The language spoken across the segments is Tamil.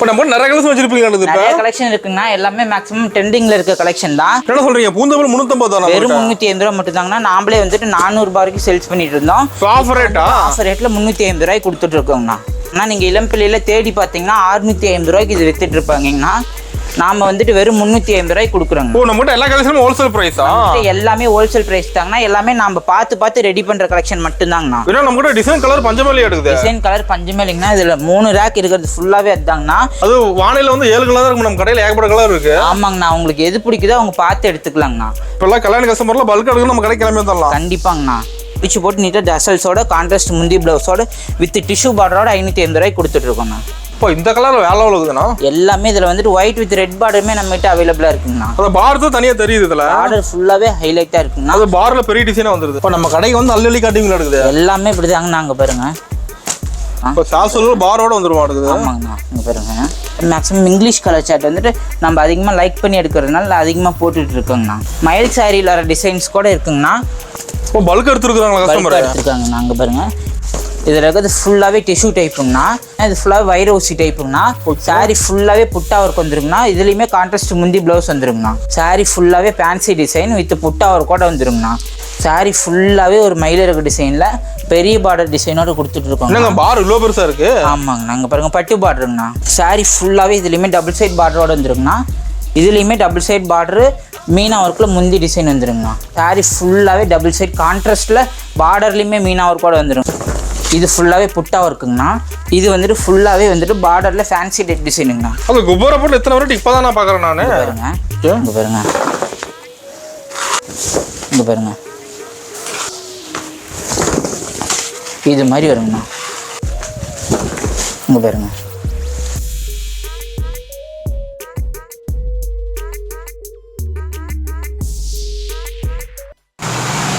இப்போ நம்ம நிறைய கலெக்ஷன் வச்சிருப்பீங்க. நிறைய கலெக்ஷன் இருக்குங்கண்ணா. எல்லாமே மேக்ஸிமம் ட்ரெண்டிங்ல இருக்க கலெக்ஷன் தான். என்ன சொல்றீங்க? பூந்தமல்லி 350 தான். வெறும் 350 ரூபா மட்டும் தாங்கண்ணா. நாமளே வந்துட்டு 400 ரூபாய் வரைக்கும் சேல்ஸ் பண்ணிட்டு இருந்தோம். ஆஃபர் ரேட்டா? ஆஃபர் ரேட்ல 350 ரூபாய்க்கு கொடுத்துட்டு இருக்கோங்கண்ணா. ஆனால் நீங்கள் இளம்பிள்ளையில தேடி பார்த்தீங்கன்னா 650 ரூபாய்க்கு இது வித்துட்டு இருப்பாங்கண்ணா. நாம வந்துட்டு வெறும் 350 ரூபாய்க்கு கொடுக்குறோங்க. ஓ, நம்ம எல்லா கலெக்ஷனும் ஹோல்சேல் பிரைஸ் தான். எல்லாமே ஹோல்சேல் பிரைஸ் தாங்கண்ணா. எல்லாமே நம்ம பார்த்து ரெடி பண்ற கலெக்ஷன் மட்டும் தாங்கண்ணா. ஏன்னா நம்ம கூட டிசைன் கலர் பஞ்சமேலி எடுக்குது. டிசைன் கலர் பஞ்சமேலிங்கண்ணா. இதுல 3 ரேக் இருக்கிறது ஃபுல்லாவே அதுதாங்கண்ணா. அது வானிலை வந்து 7 கலர் இருக்கும். நம்ம கடையில் ஏகப்பட்ட கலர் இருக்கு. ஆமாங்கண்ணா. உங்களுக்கு எது பிடிக்குதோ அவங்க பார்த்து எடுத்துக்கலாங்கண்ணா. இப்பெல்லாம் கல்யாண கஸ்டமர்ல பல்க் எடுக்கணும், நம்ம கடைக்கு கிளம்பி வந்துடலாம். கண்டிப்பாங்கண்ணா. பிச்சு போட்டு நீட்டாக டசல்ஸோட கான்ட்ராஸ்ட் முந்தி பிளவுஸோட வித் டிஷ்யூ பார்டரோட 550 ரூபாய்க்கு கொடுத்துட்டு இருக்கோங்கண்ணா. இப்போ இந்த கலர் வேற லெவல் இருக்குதுண்ணா. எல்லாமே இதில் வந்துட்டு ஒயிட் வித் ரெட் பார்டருமே நம்ம கிட்ட அவைலபிளாக இருக்குங்கண்ணா. அந்த பார்டர் தான் தனியாக தெரியுது. இதில் பார்டர் ஃபுல்லாகவே ஹைலைட்டாக இருக்குங்கண்ணா. அது பார்டரில் பெரிய டிசைனாக வந்துருது. இப்போ நம்ம கடைக்கு வந்து அள்ளி காட்டிங்களா இருக்குது. எல்லாமே இப்படி தாங்கண்ணா. அங்கே பாருங்க. இப்போ சாசல் பாரோட வந்துருவாடுது. ஆமாங்கண்ணா. இங்கே பாருங்க. மேக்ஸிமம் இங்கிலீஷ் கலர் சார்ட் வந்துட்டு நம்ம அதிகமாக லைக் பண்ணி எடுக்கிறதுனால அதிகமாக போட்டுட்டு இருக்கோங்கண்ணா. மயில் சாரியில் வர டிசைன்ஸ் கூட இருக்குங்கண்ணா. இப்போ பல்க் எடுத்துருக்காங்களா கஸ்டமர்? எடுத்துருக்காங்கண்ணா. அங்கே பாருங்க. இதில் இருக்கிறது ஃபுல்லாகவே டிஷ்யூ டைப்புங்கண்ணா. இது ஃபுல்லாகவே வைரோசி டைப்புங்கண்ணா. சாரி ஃபுல்லாகவே புட்டா ஒர்க் வந்துருங்கண்ணா. இதுலேயுமே கான்ட்ராஸ்ட் முந்தி ப்ளவுஸ் வந்துருங்கண்ணா. சாரி ஃபுல்லாகவே ஃபேன்சி டிசைன் வித் புட்டா ஒர்க் கூட வந்துருங்கண்ணா. சாரி ஃபுல்லாகவே ஒரு மயிலிறகு டிசைனில் பெரிய பார்டர் டிசைனோட கொடுத்துட்டு இருக்கோம். பார்டர் இவ்வளோ பெருசாக இருக்குது. ஆமாங்கண்ணா. அங்கே பாருங்கள் பட்டு பார்டருங்கண்ணா. சாரி ஃபுல்லாகவே இதுலேயுமே டபுள் சைட் பார்டரோட வந்துருங்கண்ணா. இதுலேயுமே டபுள் சைட் பார்டரு மீனா ஒர்க்கில் முந்தி டிசைன் வந்துருங்கண்ணா. சாரி ஃபுல்லாகவே டபுள் சைட் கான்ட்ராஸ்ட்டில் பார்டர்லேயுமே மீனா ஒர்க்கோட வந்துடும். இது ஃபுல்லாகவே புட்டா இருக்குங்கண்ணா. இது வந்துட்டு ஃபுல்லாகவே வந்துட்டு பார்டரில் ஃபேன்சி டைப் டிசைனுங்கண்ணா. அது குபோரா போட்டு எத்தனை வரைக்கும் இப்போ தான் நான் பார்க்குறேன் நான். பாருங்க. இங்கே பாருங்க. இங்கே பாருங்க. இது மாதிரி வருங்கண்ணா. இங்கே பாருங்க.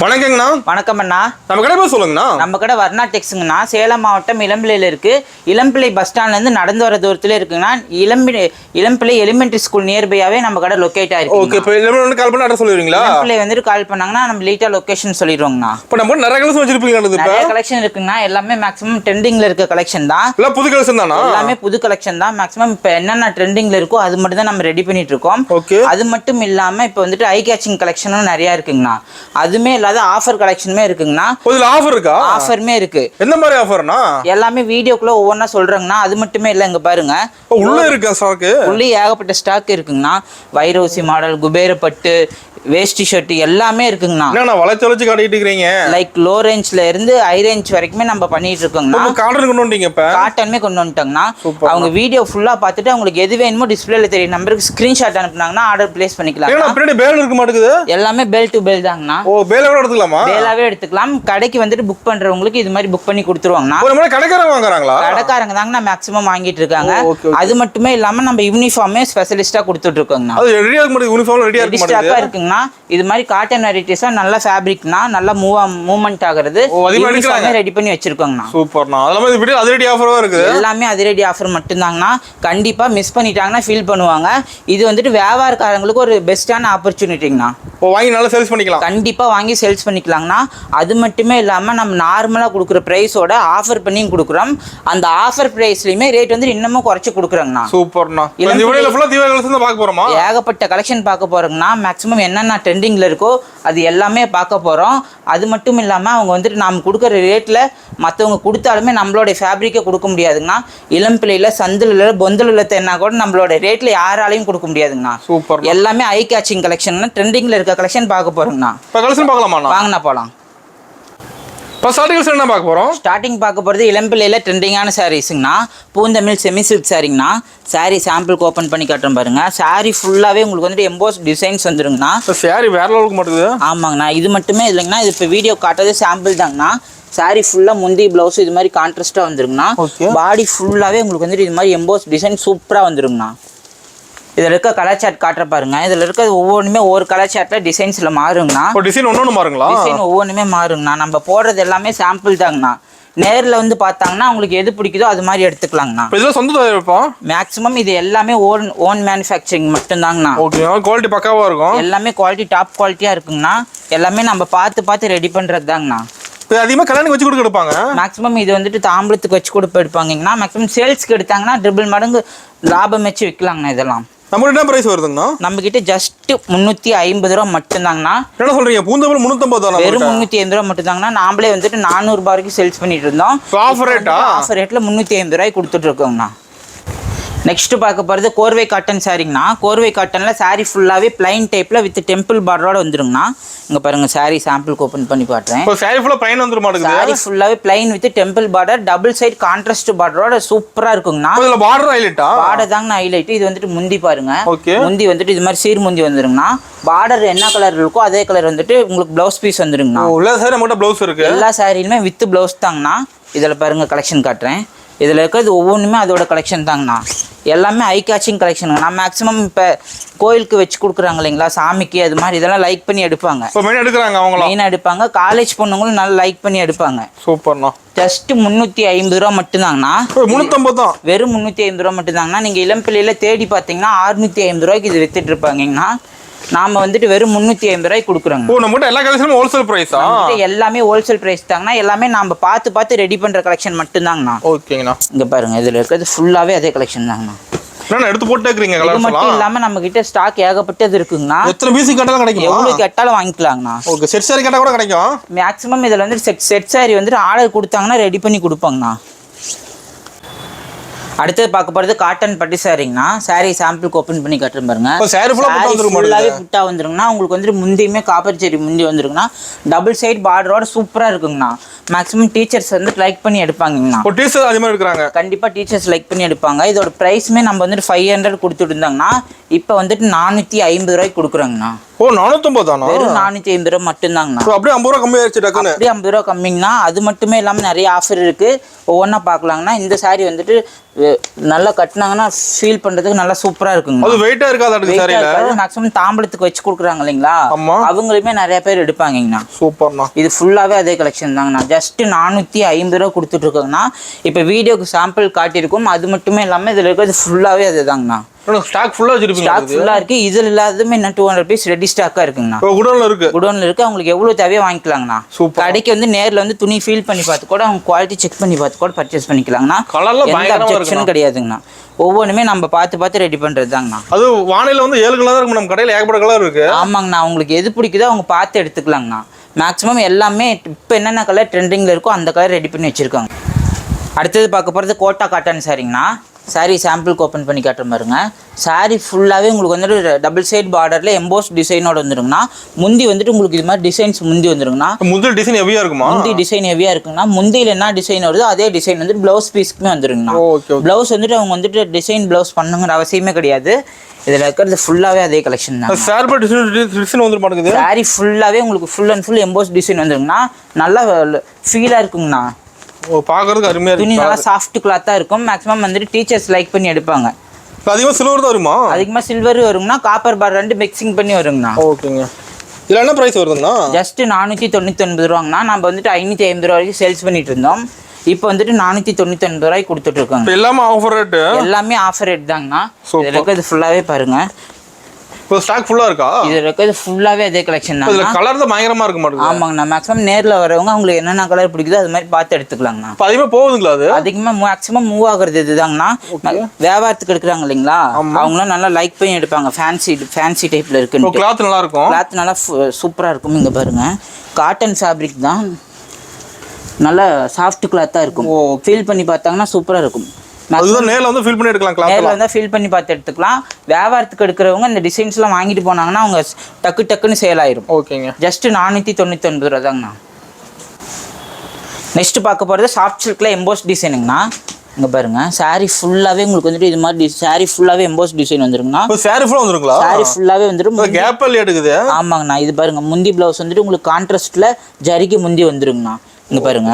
வணக்கங்கண்ணா. வணக்கம் அண்ணா. நம்ம கடை பேர் சொல்லுங்கண்ணா. நம்ம கடை வர்ணா டெக்ஸுங்கண்ணா. சேலம் மாவட்டம் இளம்பிள்ளையில் இருக்குது. இளம்பிள்ளை பஸ் ஸ்டாண்ட்லேருந்து நடந்து வர தூரத்தில் இருக்குங்கண்ணா. இளம்பிள்ளை எலிமெண்ட்ரி ஸ்கூல் நியர்பையாகவே நம்ம கடை லொக்கேட் ஆகிருக்கு. ஓகே. இப்போ இளம்பிள்ளை கால் பண்ணி அட்ரஸ் சொல்லிடுவீங்களா? இளம்பிள்ளை வந்துட்டு கால் பண்ணாங்கன்னா நம்ம லைட்டாக லொக்கேஷன் சொல்லிடுவோங்கண்ணா. இப்போ நம்ம நிறைய கலெக்ஷன் வச்சிருப்பீங்க. நிறைய கலெக்ஷன் இருக்குங்கண்ணா. எல்லாமே மேக்ஸிமம் ட்ரெண்டிங்கில் இருக்க கலெக்ஷன் தான். இல்லை புது கலெக்ஷன் தானா? எல்லாமே புது கலெக்ஷன் தான். மேக்ஸிமம் இப்போ என்னென்ன ட்ரெண்டிங்கில் இருக்கோ அது மட்டும் தான் நம்ம ரெடி பண்ணிட்டு இருக்கோம். ஓகே. அது மட்டும் இல்லாமல் இப்போ வந்துட்டு ஐ கேச்சிங் கலெக்ஷனும் நிறையா இருக்குங்கண்ணா. அதுமே இல்லாத ஆஃபர் கலெக்ஷன் இருக்குங்கண்ணா. இதுல ஆஃபர் இருக்கா? ஆஃபருமே இருக்கு. என்ன மாதிரி ஆஃபர்னா? எல்லாமே வீடியோக்குள்ள ஒவ்வொன்றா சொல்றேங்கண்ணா. அது மட்டுமே இல்லை. இங்க பாருங்க. உள்ள இருக்கா ஸ்டாக்? உள்ளே ஏகப்பட்ட ஸ்டாக் இருக்குங்கண்ணா. வைரோசி மாடல், குபேர பட்டு, வேஷ்டி ஷர்ட் எல்லாமே இருக்குங்கண்ணா. என்ன வளைச்சு வளைச்சு காட்டிட்டு இருக்கீங்க? லைக் லோ ரேஞ்ச்ல இருந்து ஹை ரேஞ்ச் வரைக்குமே நம்ம பண்ணிட்டு இருக்கோங்கண்ணா. காட்டன் கொண்டு வந்துட்டீங்க. இப்ப காட்டனுமே கொண்டு வந்துட்டோங்கண்ணா. அவங்க வீடியோ ஃபுல்லா பார்த்துட்டு அவங்களுக்கு எது வேணுமோ டிஸ்பிளேல தெரியும் நம்பருக்கு ஸ்கிரீன்ஷாட் அனுப்புனாங்கன்னா ஆர்டர் பிளேஸ் பண்ணிக்கலாம். பின்னாடி பேல் இருக்க மாட்டேங்குது. எல்லாமே பேல் டு பேல் தாங்கண்ணா. ஓ, பேலாவே எடுத்துக்கலாமா? பேலாவே எடுத்துக்கலாம். கடைக்கு வந்துட்டு புக் பண்றவங்களுக்கு இது மாதிரி புக் பண்ணி கொடுத்துருவாங்கண்ணா. ஒரு முறை கடைக்காரங்க வாங்குறாங்களா? கடைக்காரங்க தாங்கண்ணா மேக்ஸிமம் வாங்கிட்டு இருக்காங்க. அது மட்டுமே இல்லாம நம்ம யூனிஃபார்மே ஸ்பெஷலிஸ்டா கொடுத்துட்டு இருக்கோங்கண்ணா. அது ரெடியா இருக்க மாட்டேங்குது. யூனிஃபார்ம் ரெடியா இருக்க மாட்டேங்குது. இருக்குங்கண்ணா. இது மாதிரி காட்டன் வெரைட்டிஸா நல்ல ஃபேப்ரிக்னா நல்ல மூவ்மெண்ட் ஆகுறது ரெடி பண்ணி வச்சிருக்கோங்கண்ணா. சூப்பர்ண்ணா. அதெல்லாம் இந்த வீடியோ அதிரடி ஆஃபரா இருக்கு. எல்லாமே அதிரடி ஆஃபர் மட்டும்தாங்கண்ணா. கண்டிப்பா மிஸ் பண்ணிட்டாங்கன்னா ஃபீல் பண்ணுவாங்க. இது வந்துட்டு வியாபாரக்காரங்களுக்கு ஒரு பெஸ்டான ஆப்பர்ச்சுனிட்டிங்கண்ணா. வாங்கி நல்லா சேல்ஸ் பண்ணிக்கலாம். கண்டிப்பா வாங்கி சேல்ஸ் பண்ணிக்கலாங்கண்ணா. அது மட்டுமே இல்லாம நம்ம நார்மலா கொடுக்குற பிரைஸோட ஆஃபர் பண்ணி கொடுக்குறோம். அந்த ஆஃபர் பிரைஸ்லயுமே ரேட் வந்து இன்னமும் குறைச்சு கொடுக்குறோங்கண்ணா. சூப்பர்ண்ணா. இந்த வீடியோல ஃபுல்லா தீபாவளி கலெக்ஷன் தான் பார்க்க போறோமா? ஏகப்பட்ட கலெக்ஷன் பார்க்க போறோங்கண்ணா. மேக்ஸிமம் என்னென்ன ட்ரெண்டிங்ல இருக்கோ அது எல்லாமே பார்க்க போறோம். அது மட்டும் இல்லாம அவங்க வந்துட்டு நாம கொடுக்குற ரேட்ல மற்றவங்க கொடுத்தாலுமே நம்மளோட ஃபேப்ரிக்கை கொடுக்க முடியாதுங்கண்ணா. இளம்பிள்ளையில சந்தில பொந்தலில் தென்னா கூட நம்மளோட ரேட்ல யாராலையும் கொடுக்க முடியாதுங்கண்ணா. சூப்பர். எல்லாமே ஐ கேச்சிங் கலெக்ஷன் ட்ரெண்டிங்ல இருக்க கலெக்ஷன் பார்க்க போறோங்கண்ணா. கலெக்ஷன் பார்க்கலாமா? வாங்கண்ணா போலாம். ஸ்டார்டிங் என்ன பார்க்க போறோம்? ஸ்டார்டிங் பார்க்க போறது இளம்பிள்ளையில ட்ரெண்டிங்கான சாரீஸ்ங்கண்ணா. பூந்தமிழ் செமி சில்க் சாரிங்கண்ணா. சாரி சாம்பிளுக்கு ஓப்பன் பண்ணி காட்டுறேன் பாருங்க. சாரி ஃபுல்லாவே உங்களுக்கு வந்துட்டு எம்போஸ் டிசைன்ஸ் வந்துருங்கண்ணா. சாரி வேற லெவலுக்கு மாட்டுது. ஆமாங்கண்ணா. இது மட்டுமே இல்லைங்கண்ணா. இது இப்போ வீடியோ காட்டுறது சாம்பிள் தாங்கண்ணா. சாரி ஃபுல்லா முந்தி பிளவுஸ் இது மாதிரி கான்ட்ராஸ்டா வந்துருங்கண்ணா. பாடி ஃபுல்லாவே உங்களுக்கு வந்துட்டு இது மாதிரி எம்போஸ் டிசைன் சூப்பரா வந்துருங்கண்ணா. இதில் இருக்க கலர் சார்ட் காட்டுற பாருங்க. இதில் இருக்க ஒவ்வொன்றுமே ஒரு கலர் சார்ட்ல டிசைன்ஸ்ல மாறுங்கண்ணா. டிசைன் ஒவ்வொன்று மாறுங்களா? டிசைன் ஒவ்வொன்றுமே மாறுங்கண்ணா. நம்ம போடுறது எல்லாமே சாம்பிள் தாங்கண்ணா. நேரில் வந்து பார்த்தாங்கன்னா உங்களுக்கு எது பிடிக்குதோ அது மாதிரி எடுத்துக்கலாங்கண்ணா. இதெல்லாம் சொந்த தயாரிப்பா? மேக்ஸிமம் இது எல்லாமே ஓன் மேனுஃபேக்சரிங் மட்டும்தாங்கண்ணா. ஓகே. குவாலிட்டி பக்காவா இருக்கும். எல்லாமே குவாலிட்டி டாப் குவாலிட்டியா இருக்குங்கண்ணா. எல்லாமே நம்ம பார்த்து ரெடி பண்றது தாங்கண்ணா. அதிகமாக கல்யாணம் வச்சு கொடுக்க எடுப்பாங்க. மேக்ஸிமம் இது வந்துட்டு தாம்பளத்துக்கு வச்சு கொடுப்ப எடுப்பாங்கன்னா மேக்ஸிமம் சேல்ஸ்க்கு எடுத்தாங்கன்னா ட்ரிபிள் மடங்கு லாபம் வச்சு விற்கலாங்கண்ணா. இதெல்லாம் நம்ம என்ன பிரைஸ் வருதுங்கண்ணா? நம்ம கிட்ட ஜஸ்ட் 350 ரூபா மட்டும்தாங்கண்ணா. என்ன சொல்றீங்க? பூந்தமல்லி 350 வெறும் 350 ரூபா மட்டும்தாங்கண்ணா. நாமளே வந்துட்டு 400 ரூபாய் வரைக்கும் சேல்ஸ் பண்ணிட்டு இருந்தோம். ஆஃபர் ரேட்டா? ஆஃபர் ரேட்ல 350 ரூபாய்க்கு கொடுத்துட்டு இருக்கோங்கண்ணா. நெக்ஸ்ட் பார்க்க போகிறது கோர்வை காட்டன் சாரீங்கண்ணா. கோர்வை காட்டனில் சாரீ ஃபுல்லாகவே பிளைன் டைப்பில் வித் டெம்பிள் பார்டரோட வந்துருங்கண்ணா. இங்கே பாருங்கள் சாரீ சாம்பிளுக்கு ஓப்பன் பண்ணி பாட்டுறேன். சாரீ ஃபுல்லாக பிளைன் வந்துட மாட்டேங்குது. சாரீ ஃபுல்லாகவே plain with temple border double side contrast பார்டரோட சூப்பராக இருக்குங்கண்ணா. இதில் பார்டர் ஹைலைட்டா? பார்டர் தாங்கண்ணா ஹைலைட். இது வந்துட்டு முந்தி பாருங்க. ஓகே. முந்தி வந்துட்டு இது மாதிரி சீர் முந்தி வந்துருங்கண்ணா. பார்டர் என்ன கலர் இருக்கோ அதே கலர் வந்துட்டு உங்களுக்கு ப்ளவுஸ் பீஸ் வந்துருங்கண்ணா. எல்லா சாரி நம்மகிட்ட ப்ளவுஸ் இருக்கு. எல்லா சாரிலுமே வித் ப்ளவுஸ் தாங்கண்ணா. இதில் பாருங்கள் கலெக்ஷன் காட்டுறேன். இதில் இருக்கிறது ஒவ்வொன்றுமே அதோட கலெக்ஷன் தாங்கண்ணா. எல்லாமே ஐ கேச்சிங் கலெக்ஷனுங்க. நான் மேக்ஸிமம் இப்போ கோயிலுக்கு வச்சு கொடுக்குறாங்க இல்லைங்களா சாமிக்கு, அது மாதிரி இதெல்லாம் லைக் பண்ணி எடுப்பாங்க. மெயினாக எடுப்பாங்க. காலேஜ் பொண்ணுங்களும் நல்லா லைக் பண்ணி எடுப்பாங்க. சூப்பர்ண்ணா. ஜஸ்ட் 350 ரூபா மட்டும்தாங்கண்ணா. 350 தான். வெறும் 350 ரூபா மட்டும்தாங்கண்ணா. நீங்கள் இளம்பிள்ளையில தேடி பார்த்தீங்கன்னா 650 ரூபாய்க்கு இது வித்துட்டு இருப்பாங்கன்னா நாம வந்துட்டு வெறும் 350 ரூபாய்க்கு கொடுக்குறோங்க. ஓ, நம்மகிட்ட எல்லா கலெக்ஷனும் ஹோல்சேல் பிரைஸா? எல்லாமே ஹோல்சேல் பிரைஸ் தாங்கண்ணா. எல்லாமே நாம பார்த்து ரெடி பண்ற கலெக்ஷன் மட்டும்தாங்கண்ணா. ஓகேங்கண்ணா. இங்க பாருங்க இதுல இருக்கிறது ஃபுல்லாவே அதே கலெக்ஷன் தாங்கண்ணா. நான் எடுத்து போட்டே இருக்கீங்க கலர்ஸ். இது மட்டும் இல்லாம நம்ம கிட்ட ஸ்டாக் ஏகப்பட்டது இருக்குங்கண்ணா. எத்தனை பீஸ் கேட்டாலும் கிடைக்கும். எவ்வளவு கேட்டாலும் வாங்கிக்கலாங்கண்ணா. ஓகே. செட் சாரி கேட்டா கூட கிடைக்கும். மேக்ஸிமம் இதுல வந்து செட் சாரி வந்துட்டு ஆர்டர் கொடுத்தாங்கன்னா ரெடி பண்ணி கொடுப்பாங்கண்ணா. அடுத்தது பார்க்க போகிறது காட்டன் பட்டு சாரிங்கண்ணா. சாரி சாம்பிளுக்கு ஓப்பன் பண்ணி கட்டுறேன் பாருங்க. ஃபுல்லாகவே புட்டா வந்துருங்கண்ணா. உங்களுக்கு வந்துட்டு முந்தியுமே காப்பர் செரி முந்தி வந்துருங்கண்ணா. டபுள் சைட் பார்டரோட சூப்பராக இருக்குங்கண்ணா. மேக்ஸிமம் டீச்சர்ஸ் வந்து லைக் பண்ணி எடுப்பாங்கண்ணா. டீச்சர்ஸ் அதே மாதிரி எடுக்கிறாங்க. கண்டிப்பாக டீச்சர்ஸ் லைக் பண்ணி எடுப்பாங்க. இதோட ப்ரைஸுமே நம்ம வந்துட்டு 500 கொடுத்துட்டு இருந்தாங்கண்ணா. இப்போ வந்துட்டு 450 ரூபாய்க்கு கொடுக்குறாங்கண்ணா. ஓ, 450 தானா? வெறும் 450 ரூபா மட்டும்தாங்கண்ணா. அப்படியே 50 ரூபா கம்மி ஆயிடுச்சு டக்குன்னு. அப்படியே 50 ரூபா கம்மிங்கண்ணா. அது மட்டுமே இல்லாமல் நிறைய ஆஃபர் இருக்கு. ஒவ்வொன்றா பார்க்கலாங்கண்ணா. இந்த சாரி வந்துட்டு நல்லா கட்டினாங்கன்னா ஃபீல் பண்றதுக்கு நல்லா சூப்பரா இருக்குங்க. அது வெயிட்டா இருக்காது சாரில. மேக்ஸிமம் தாம்பளத்துக்கு வச்சு கொடுக்குறாங்க இல்லைங்களா, அவங்களுமே நிறைய பேர் எடுப்பாங்கண்ணா. சூப்பர்ண்ணா. இது ஃபுல்லாவே அதே கலெக்ஷன் தாங்கண்ணா. ஜஸ்ட் 450 ரூபா கொடுத்துட்டு இருக்கோங்கண்ணா. இப்போ வீடியோக்கு சாம்பிள் காட்டியிருக்கும். அது மட்டுமே இல்லாமல் இதில் இருக்கிறது ஃபுல்லாவே அதுதாங்கண்ணா. ஸ்டாக் ஃபுல்லா வச்சிருப்பீங்க. ஸ்டாக் ஃபுல்லா இருக்கு. இதுல இல்லாததுமே இன்னும் 200 பீஸ் ரெடி ஸ்டாக்கா இருக்குங்கண்ணா. குடோன்ல இருக்கு. குடோன்ல இருக்கு. அவங்களுக்கு எவ்வளவு தேவையோ வாங்கிக்கலாங்கண்ணா. கடைக்கு வந்து நேர்ல வந்து துணி ஃபீல் பண்ணி பார்த்து கூட அவங்க குவாலிட்டி செக் பண்ணி பார்த்து கூட பர்ச்சேஸ் பண்ணிக்கலாங்கண்ணா. எந்த அப்ஜெக்ஷனும் கிடையாதுங்கண்ணா. ஒவ்வொன்றுமே நம்ம பார்த்து ரெடி பண்றது தாங்கண்ணா. அது வானிலை வந்து 7 கலர் இருக்கு. நம்ம கடையில் ஏகப்பட்ட கலர் இருக்கு. ஆமாங்கண்ணா. அவங்களுக்கு எது பிடிக்குதோ அவங்க பார்த்து எடுத்துக்கலாங்கண்ணா. மேக்ஸிமம் எல்லாமே இப்போ என்னென்ன கலர் ட்ரெண்டிங்ல இருக்கோ அந்த கலர் ரெடி பண்ணி வச்சிருக்காங்க. அடுத்தது பார்க்க போகிறது கோட்டா காட்டன் சாரிங்கண்ணா. சாரி சாம்பிளுக்கு ஓப்பன் பண்ணி காட்டுற பாருங்க. சாரி ஃபுல்லாகவே உங்களுக்கு வந்துட்டு டபுள் சைட் பார்டரில் எம்போஸ் டிசைனோட வந்துருங்கண்ணா. முந்தி வந்துட்டு உங்களுக்கு இது மாதிரி டிசைன்ஸ் முந்தி வந்துருங்கண்ணா. முந்தி டிசைன் ஹெவியாக இருக்குமா? முந்தி டிசைன் ஹெவியாக இருக்குங்கண்ணா. முந்தியில் என்ன டிசைன் வருதோ அதே டிசைன் வந்துட்டு ப்ளவுஸ் பீஸ்க்குமே வந்துருங்கண்ணா. ப்ளவுஸ் வந்துட்டு அவங்க வந்துட்டு டிசைன் ப்ளவுஸ் பண்ணுங்கிற அவசியமே கிடையாது. இதில் இருக்கிறது ஃபுல்லாகவே அதே கலெக்ஷன் தான். சாரி ஃபுல்லாகவே உங்களுக்கு full and full emboss design வந்துருங்கண்ணா. நல்லா ஃபீலாக இருக்குங்கண்ணா. பார்க்கறதுக்கு அருமையா இருக்கு. துணி நல்லா சாஃப்ட் கிளாத்தா இருக்கும். மேக்ஸிமம் வந்துட்டு டீச்சர்ஸ் லைக் பண்ணி எடுப்பாங்க. அதிகமாக சில்வர் தான் வருமா? அதிகமாக சில்வர் வருங்கண்ணா. காப்பர் பார் ரெண்டு மிக்சிங் பண்ணி வருங்கண்ணா. ஓகேங்க. இதில் என்ன ப்ரைஸ் வருதுங்கண்ணா? ஜஸ்ட் 499 ரூபாங்கண்ணா. நம்ம வந்துட்டு 550 ரூபா வரைக்கும் சேல்ஸ் பண்ணிட்டு இருந்தோம். இப்போ வந்துட்டு 499 ரூபாய்க்கு கொடுத்துட்டு இருக்காங்க. எல்லாமே ஆஃபர் ரேட். எல்லாமே ஆஃபர் ரேட் தாங்கண்ணா. இதில் இருக்கிறது ஃபுல்லாகவே பாருங்க. இப்போ ஸ்டாக் ஃபுல்லா இருக்கா? இது இருக்கிறது ஃபுல்லாவே அதே கலெக்ஷன் தான். இதுல கலர் தான் பயங்கரமா இருக்க மாட்டேங்குது. ஆமாங்கண்ணா. மேக்ஸிமம் நேர்ல வரவங்க அவங்களுக்கு என்னென்ன கலர் பிடிக்குதோ அது மாதிரி பார்த்து எடுத்துக்கலாங்கண்ணா. இப்போ அதிகமாக போகுதுங்களா? அது அதிகமாக மேக்ஸிமம் மூவ் ஆகுறது இதுதாங்கண்ணா. வியாபாரத்துக்கு எடுக்கிறாங்க இல்லைங்களா, அவங்களும் நல்லா லைக் பண்ணி எடுப்பாங்க. ஃபேன்சி டைப்ல இருக்கு. கிளாத் நல்லா இருக்கும். கிளாத் நல்லா சூப்பராக இருக்கும். இங்கே பாருங்க, காட்டன் ஃபேப்ரிக் தான். நல்லா சாஃப்ட் கிளாத்தாக இருக்கும். ஃபீல் பண்ணி பார்த்தாங்கன்னா சூப்பராக இருக்கும். அதுதான் நேர்ல வந்து ஃபீல் பண்ணி எடுக்கலாம். நேர்ல வந்து ஃபீல் பண்ணி பார்த்து எடுத்துக்கலாம். வியாபாரத்துக்கு எடுக்கிறவங்க இந்த டிசைன்ஸ்லாம் வாங்கிட்டு போனாங்கன்னா அவங்க டக்குன்னு சேல் ஆயிரும். ஓகேங்க. ஜஸ்ட் 499 ரூபா தாங்கண்ணா. நெக்ஸ்ட் பார்க்க போகிறது சாஃப்ட் சில்க்ல எம்போஸ் டிசைனுங்கண்ணா. இங்கே பாருங்க, சாரி ஃபுல்லாகவே உங்களுக்கு வந்துட்டு இது மாதிரி சாரி ஃபுல்லாகவே எம்போஸ் டிசைன் வந்துருங்கண்ணா. சாரி ஃபுல்லாக வந்துருங்களா? சாரி ஃபுல்லாகவே வந்துடும். கேப்பல் எடுக்குது. ஆமாங்கண்ணா. இது பாருங்க, முந்தி ப்ளவுஸ் வந்துட்டு உங்களுக்கு கான்ட்ராஸ்ட்ல ஜரிக்கு முந்தி வந்துருங்கண்ணா. இங்கே பாருங்க,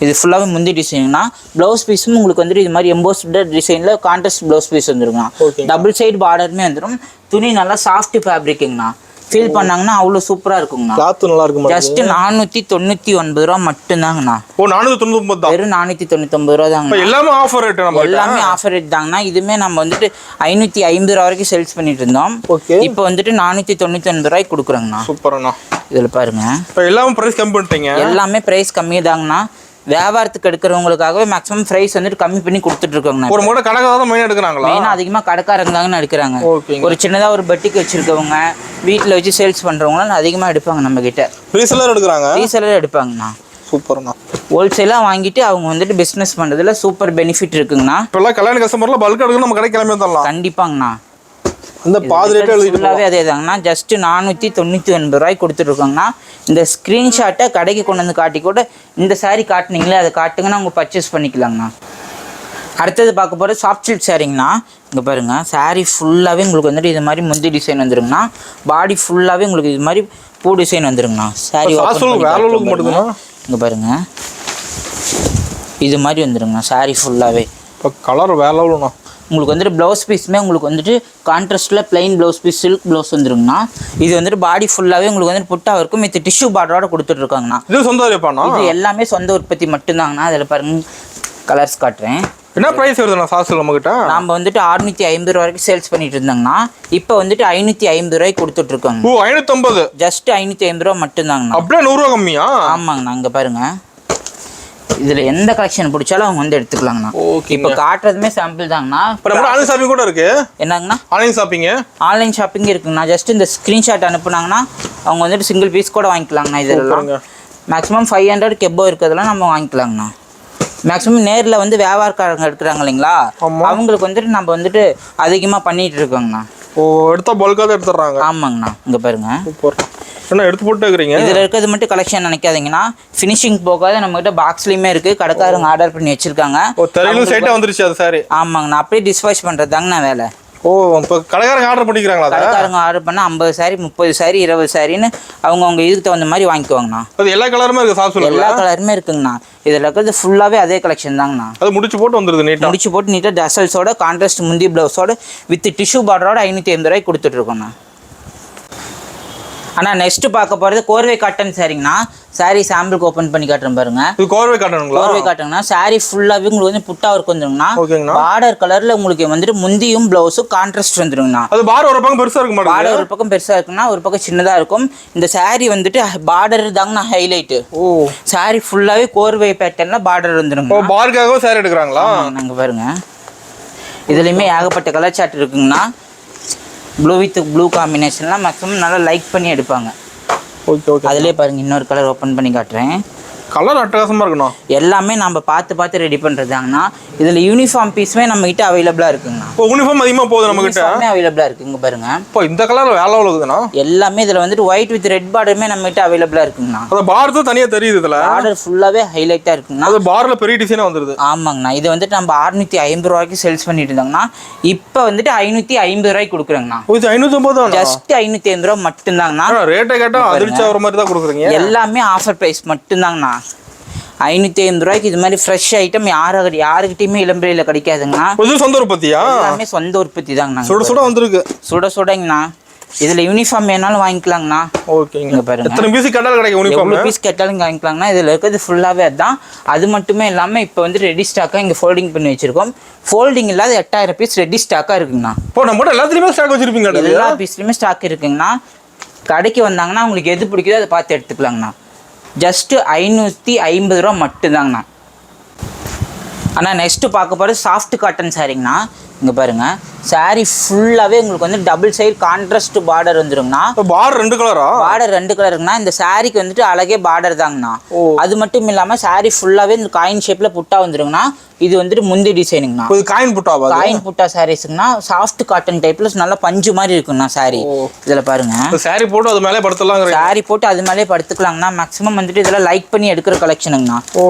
இது ஃபுல்லாகவே முந்தி டிசைனுங்கண்ணா. ப்ளவுஸ் பீஸும் உங்களுக்கு வந்துட்டு இது மாதிரி எம்போஸ்டு டிசைனில் கான்ட்ராஸ்ட் ப்ளவுஸ் பீஸ் வந்துருங்கண்ணா. டபுள் சைடு பார்டருமே வந்துடும். துணி நல்லா சாஃப்ட் ஃபேப்ரிக்குங்கண்ணா. ஃபீல் பண்ணாங்கன்னா அவ்வளோ சூப்பராக இருக்குங்கண்ணா. கிளாத் நல்லா இருக்கும். ஜஸ்ட் 499 ரூபா மட்டும்தாங்கண்ணா. ஓ 499 தான். வெறும் 499 ரூபா தாங்க. எல்லாமே ஆஃபர் ரேட். நம்ம எல்லாமே ஆஃபர் ரேட் தாங்கண்ணா. இதுமே நம்ம வந்துட்டு 550 ரூபா வரைக்கும் சேல்ஸ் பண்ணிட்டு இருந்தோம். இப்போ வந்துட்டு 499 ரூபாய்க்கு கொடுக்குறோங்கண்ணா. சூப்பர்ண்ணா. இதில் பாருங்க எல்லாமே பிரைஸ் கம்மி பண்ணிட்டீங்க. எல்லாமே பிரைஸ் கம்மி தாங்கண்ணா. வியாபாரத்துக்கு எடுக்கிறவங்களுக்காகவே மேக்ஸிமம் பிரைஸ் வந்துட்டு கம்மி பண்ணி கொடுத்துட்டு இருக்கோங்கண்ணா. ஒரு மூட்டை கடைக்காரங்க தான் மெயினாக எடுக்கிறாங்களா? மெயினாக அதிகமாக கடைக்காரங்க தாங்கண்ணா எடுக்கிறாங்க. ஒரு சின்னதாக ஒரு பெட்டிக்கு வச்சிருக்கவங்க, வீட்டில் வச்சு சேல்ஸ் பண்ணுறவங்களாம் அதிகமாக எடுப்பாங்க நம்ம கிட்ட. ரீசெல்லர் எடுக்கிறாங்க. ரீசெல்லர் எடுப்பாங்கண்ணா. சூப்பர்ண்ணா. ஹோல்சேலாக வாங்கிட்டு அவங்க வந்துட்டு பிஸ்னஸ் பண்ணுறதுல சூப்பர் பெனிஃபிட் இருக்குங்கண்ணா. இப்போல்லாம் கல்யாண கஸ்டமர்லாம் பல்க் எடுக்கணும், நம்ம கடைக்கு கிளம்பி வந்துடலாம். கண்டிப்பாங்கண்ணா. அந்த பாதி ரேட் ஃபுல்லாகவே அதே தாங்கண்ணா. ஜஸ்ட் 499 ரூபாய்க்கு கொடுத்துட்ருக்கோங்கண்ணா. இந்த ஸ்க்ரீன்ஷாட்டை கடைக்கு கொண்டு வந்து காட்டி கூட இந்த சாரீ காட்டினீங்களே அதை காட்டுங்கன்னா அவங்க பர்ச்சேஸ் பண்ணிக்கலாங்கண்ணா. அடுத்தது பார்க்க போகிற சாஃப்ட் சில்க் சாரீங்கண்ணா. இங்கே பாருங்கள், சாரீ ஃபுல்லாகவே உங்களுக்கு வந்துட்டு இது மாதிரி முந்தி டிசைன் வந்துருங்கண்ணா. பாடி ஃபுல்லாகவே உங்களுக்கு இது மாதிரி பூ டிசைன் வந்துருங்கண்ணா. சாரீ இங்கே பாருங்கள், இது மாதிரி வந்துருங்கண்ணா. சாரீ ஃபுல்லாகவே இப்போ கலர் வேற லெவலுண்ணா. உங்களுக்கு வந்துட்டு ப்ளவுஸ் பீஸுமே உங்களுக்கு வந்துட்டு கான்ட்ராஸ்ட்டில் plain blouse piece silk blouse வந்துருங்கண்ணா. இது வந்துட்டு பாடி ஃபுல்லாகவே உங்களுக்கு வந்துட்டு புட்டாக இருக்கும். இது டிஷ்யூ பார்டரோட கொடுத்துட்ருக்காங்கண்ணா. இது சொந்த உற்பத்திண்ணா. இது எல்லாமே சொந்த உற்பத்தி மட்டும்தாங்கண்ணா. அதில் பாருங்க கலர்ஸ் காட்டுறேன். என்ன ப்ரைஸ் வருதுண்ணா சாஸ்திரம் நம்மகிட்ட? நம்ம வந்துட்டு 650 ரூபா வரைக்கும் சேல்ஸ் பண்ணிட்டு இருந்தாங்கண்ணா. இப்போ வந்துட்டு 550 ரூபாய்க்கு கொடுத்துட்ருக்காங்க. ஓ 550. ஜஸ்ட் 550 ரூபா மட்டும்தாங்கண்ணா. அப்படியே 100 ரூபா கம்மியா? ஆமாங்கண்ணா. இங்கே பாருங்க, இதில் எந்த கலெக்ஷன் பிடிச்சாலும் அவங்க வந்து எடுத்துக்கலாங்கண்ணா. இப்போ காட்டுறதுமே சாம்பிள் தாங்கண்ணா. ஆன்லைன் ஷாப்பிங் கூட இருக்கு. என்னங்கண்ணா? ஆன்லைன் ஷாப்பிங் இருக்குங்கண்ணா. ஜஸ்ட் இந்த ஸ்க்ரீன்ஷாட் அனுப்புனாங்கன்னா அவங்க வந்துட்டு சிங்கிள் பீஸ் கூட வாங்கிக்கலாங்கண்ணா. இதெல்லாம் மேக்ஸிமம் 500 எபோ இருக்கிறதெல்லாம் நம்ம வாங்கிக்கலாங்கண்ணா. மேக்ஸிமம் நேரில் வந்து வியாபாரக்காரங்க எடுக்கிறாங்க இல்லைங்களா, அவங்களுக்கு வந்துட்டு நம்ம வந்துட்டு அதிகமாக பண்ணிட்டு இருக்கோங்கண்ணா. ஓ எடுத்தா பல்காக தான் எடுத்துடுறாங்க. ஆமாங்கண்ணா. இங்கே பாருங்க, என்ன எடுத்து போட்டு இருக்கிறீங்க. இதில் இருக்கிறது மட்டும் கலெக்ஷன் நினைக்காதீங்கன்னா, ஃபினிஷிங் போகாத நம்மகிட்ட பாக்ஸ்லையுமே இருக்குது. கடைக்காரங்க ஆர்டர் பண்ணி வச்சுருக்காங்க. வந்துருச்சு அது சாரி. ஆமாங்கண்ணா. அப்படியே டிஸ்பேச் பண்ணுறதாங்கண்ணா வேலை. ஓ இப்போ கடைக்காரங்க ஆர்டர் பண்ணிக்கிறாங்களா? கடைக்காரங்க ஆர்டர் பண்ணால் 50 சாரி 30 சாரி 20 சாரின்னு அவங்க இதுக்கு தகுந்த மாதிரி வாங்கிக்குவாங்கண்ணா. அது எல்லா கலருமே இருக்குது சாப்பிட்டு? எல்லா கலருமே இருக்குங்கண்ணா. இதில் இருக்கிறது ஃபுல்லாகவே அதே கலெக்ஷன் தாங்கண்ணா. அது முடிச்சு போட்டு வந்துடுது. நீட்டாக முடிச்சு போட்டு நீட்டாக டசல்ஸோட கான்ட்ராஸ்ட் முந்தி ப்ளவுஸோட வித் டிஷ்யூ பார்டரோட 550 ரூபாய்க்கு கொடுத்துட்ருக்கோண்ணா. ஆனால் நெக்ஸ்ட் பார்க்க போகிறது கோர்வை காட்டன் சாரிங்கண்ணா. சாரி சாம்பிளுக்கு ஓப்பன் பண்ணி காட்டுறேன் பாருங்க. இது கோர்வை காட்டனுங்களா? கோர்வை காட்டனுங்கண்ணா. சாரி ஃபுல்லாகவே உங்களுக்கு வந்து புட்டா ஒர்க் வந்துருங்கண்ணா. பார்டர் கலரில் உங்களுக்கு வந்துட்டு முந்தியும் ப்ளவுஸும் கான்ட்ராஸ்ட் வந்துருங்கண்ணா. அது பார்டர் ஒரு பக்கம் பெருசாக இருக்கும். பார்டர் ஒரு பக்கம் பெருசாக இருக்குன்னா ஒரு பக்கம் சின்னதாக இருக்கும். இந்த சாரி வந்துட்டு பார்டர் தாங்கண்ணா ஹைலைட்டு. ஓ சாரி ஃபுல்லாகவே கோர்வை பேட்டர்னில் பார்டர் வந்துருங்க. பார்க்காக சாரி எடுக்கிறாங்களா? நாங்கள் பாருங்க, இதுலேயுமே ஏகப்பட்ட கலர் சார்ட் இருக்குங்கண்ணா. ப்ளூ வித் ப்ளூ காம்பினேஷன்லாம் மேக்ஸிமம் நல்லா லைக் பண்ணி எடுப்பாங்க. Okay okay. அதிலே பாருங்கள், இன்னொரு கலர் ஓப்பன் பண்ணி காட்டுறேன். கலர் அட்டகாசமாக இருக்கணும். எல்லாமே நம்ம பார்த்து ரெடி பண்ணுறதாங்கண்ணா. இதில் யூனிஃபார்ம் பீஸுமே நம்மகிட்ட அவைலபிளாக இருக்குங்கண்ணா. இப்போ யூனிஃபார்ம் அதிகமாக போகுது நம்மகிட்ட. அவைலபிளாக இருக்குது. இங்கே பாருங்க, இப்போ இந்த கலர் வேலை இருக்குதுண்ணா. எல்லாமே இதில் வந்துட்டு ஒயிட் வித் ரெட் பார்டருமே நம்மகிட்ட அவைலபிளாக இருக்குங்கண்ணா. அது பார்டர் தனியாக தெரியுது. இதில் பார்டர் ஃபுல்லாகவே ஹைலைட்டாக இருக்குங்கண்ணா. அது பார்டரில் பெரிய டிசைனாக வந்துருது. ஆமாங்கண்ணா. இது வந்துட்டு நம்ம 650 ரூபாய்க்கு சேல்ஸ் பண்ணிட்டு இருந்தாங்கண்ணா. இப்போ வந்துட்டு 550 ரூபாய்க்கு கொடுக்குறேங்கண்ணா. 550 ஜஸ்ட் 550 ரூபா மட்டும்தாங்கண்ணா. ரேட்டை கேட்டால் அதிர்ச்சி ஆகிற மாதிரி தான் கொடுக்குறீங்க. எல்லாமே ஆஃபர் ப்ரைஸ் மட்டும்தாங்கண்ணா. 550 ரூபாய்க்கு இது மாதிரி ஃப்ரெஷ் ஐட்டம் யாருக்கிட்டையுமே இளம்பிரையில் கிடைக்காதுங்கண்ணா. சொந்த உற்பத்தியா? எல்லாமே சொந்த உற்பத்தி தாங்கண்ணா. சுட வந்திருக்கு. சுடங்கண்ணா. இதில் யூனிஃபார்ம் வேணாலும் வாங்கிக்கலாங்கண்ணா. ஓகேங்க. பாருங்க, எத்தனை பீஸ் கேட்டாலும் கிடைக்கும். எவ்வளோ பீஸ் கேட்டாலும் வாங்கிக்கலாங்கண்ணா. இதில் இருக்கிறது ஃபுல்லாகவே அதுதான். அது மட்டுமே இல்லாமல் இப்போ வந்து ரெடி ஸ்டாக்காக இங்கே ஃபோல்டிங் பண்ணி வச்சிருக்கோம். ஃபோல்டிங் இல்லாத 8000 பீஸ் ரெடி ஸ்டாக்காக இருக்குங்கண்ணா. இப்போ நம்ம எல்லாத்துலேயுமே ஸ்டாக் வச்சிருப்பீங்க? எல்லா பீஸ்லையுமே ஸ்டாக் இருக்குங்கண்ணா. கடைக்கு வந்தாங்கன்னா உங்களுக்கு எது பிடிக்குதோ அதை பார்த்து எடுத்துக்கலாங்கண்ணா. ஜஸ்ட்டு 550 ரூபா மட்டும்தாங்கண்ணா. ஆனால் நெக்ஸ்ட்டு பார்க்க போகிறது சாஃப்ட் காட்டன் சாரிங்கண்ணா. இங்கே பாருங்கள், சாரி ஃபுல்லாகவே உங்களுக்கு வந்து டபுள் சைடு கான்ட்ராஸ்ட் பார்டர் வந்துருங்கண்ணா. பார்டர் 2 கலரா? பார்டர் 2 கலருங்கண்ணா. இந்த சாரிக்கு வந்துட்டு அழகே பார்டர் தாங்கண்ணா. அது மட்டும் இல்லாமல் சாரி ஃபுல்லாகவே இந்த காயின் ஷேப்பில் புட்டா வந்துருங்கண்ணா. இது வந்துட்டு முந்தி டிசைனுங்கண்ணா. காயின் புட்டாவா? காயின் புட்டா சாரீஸுங்கண்ணா. சாஃப்ட் காட்டன் டைப்ல நல்லா பஞ்சு மாதிரி இருக்குங்கண்ணா சாரி. இதில் பாருங்க, சாரி போட்டு அது மேலே படுத்தலாம். சாரி போட்டு அது மேலே படுத்துக்கலாங்கண்ணா. மேக்ஸிமம் வந்துட்டு இதெல்லாம் லைக் பண்ணி எடுக்கிற கலெக்ஷனுங்கண்ணா.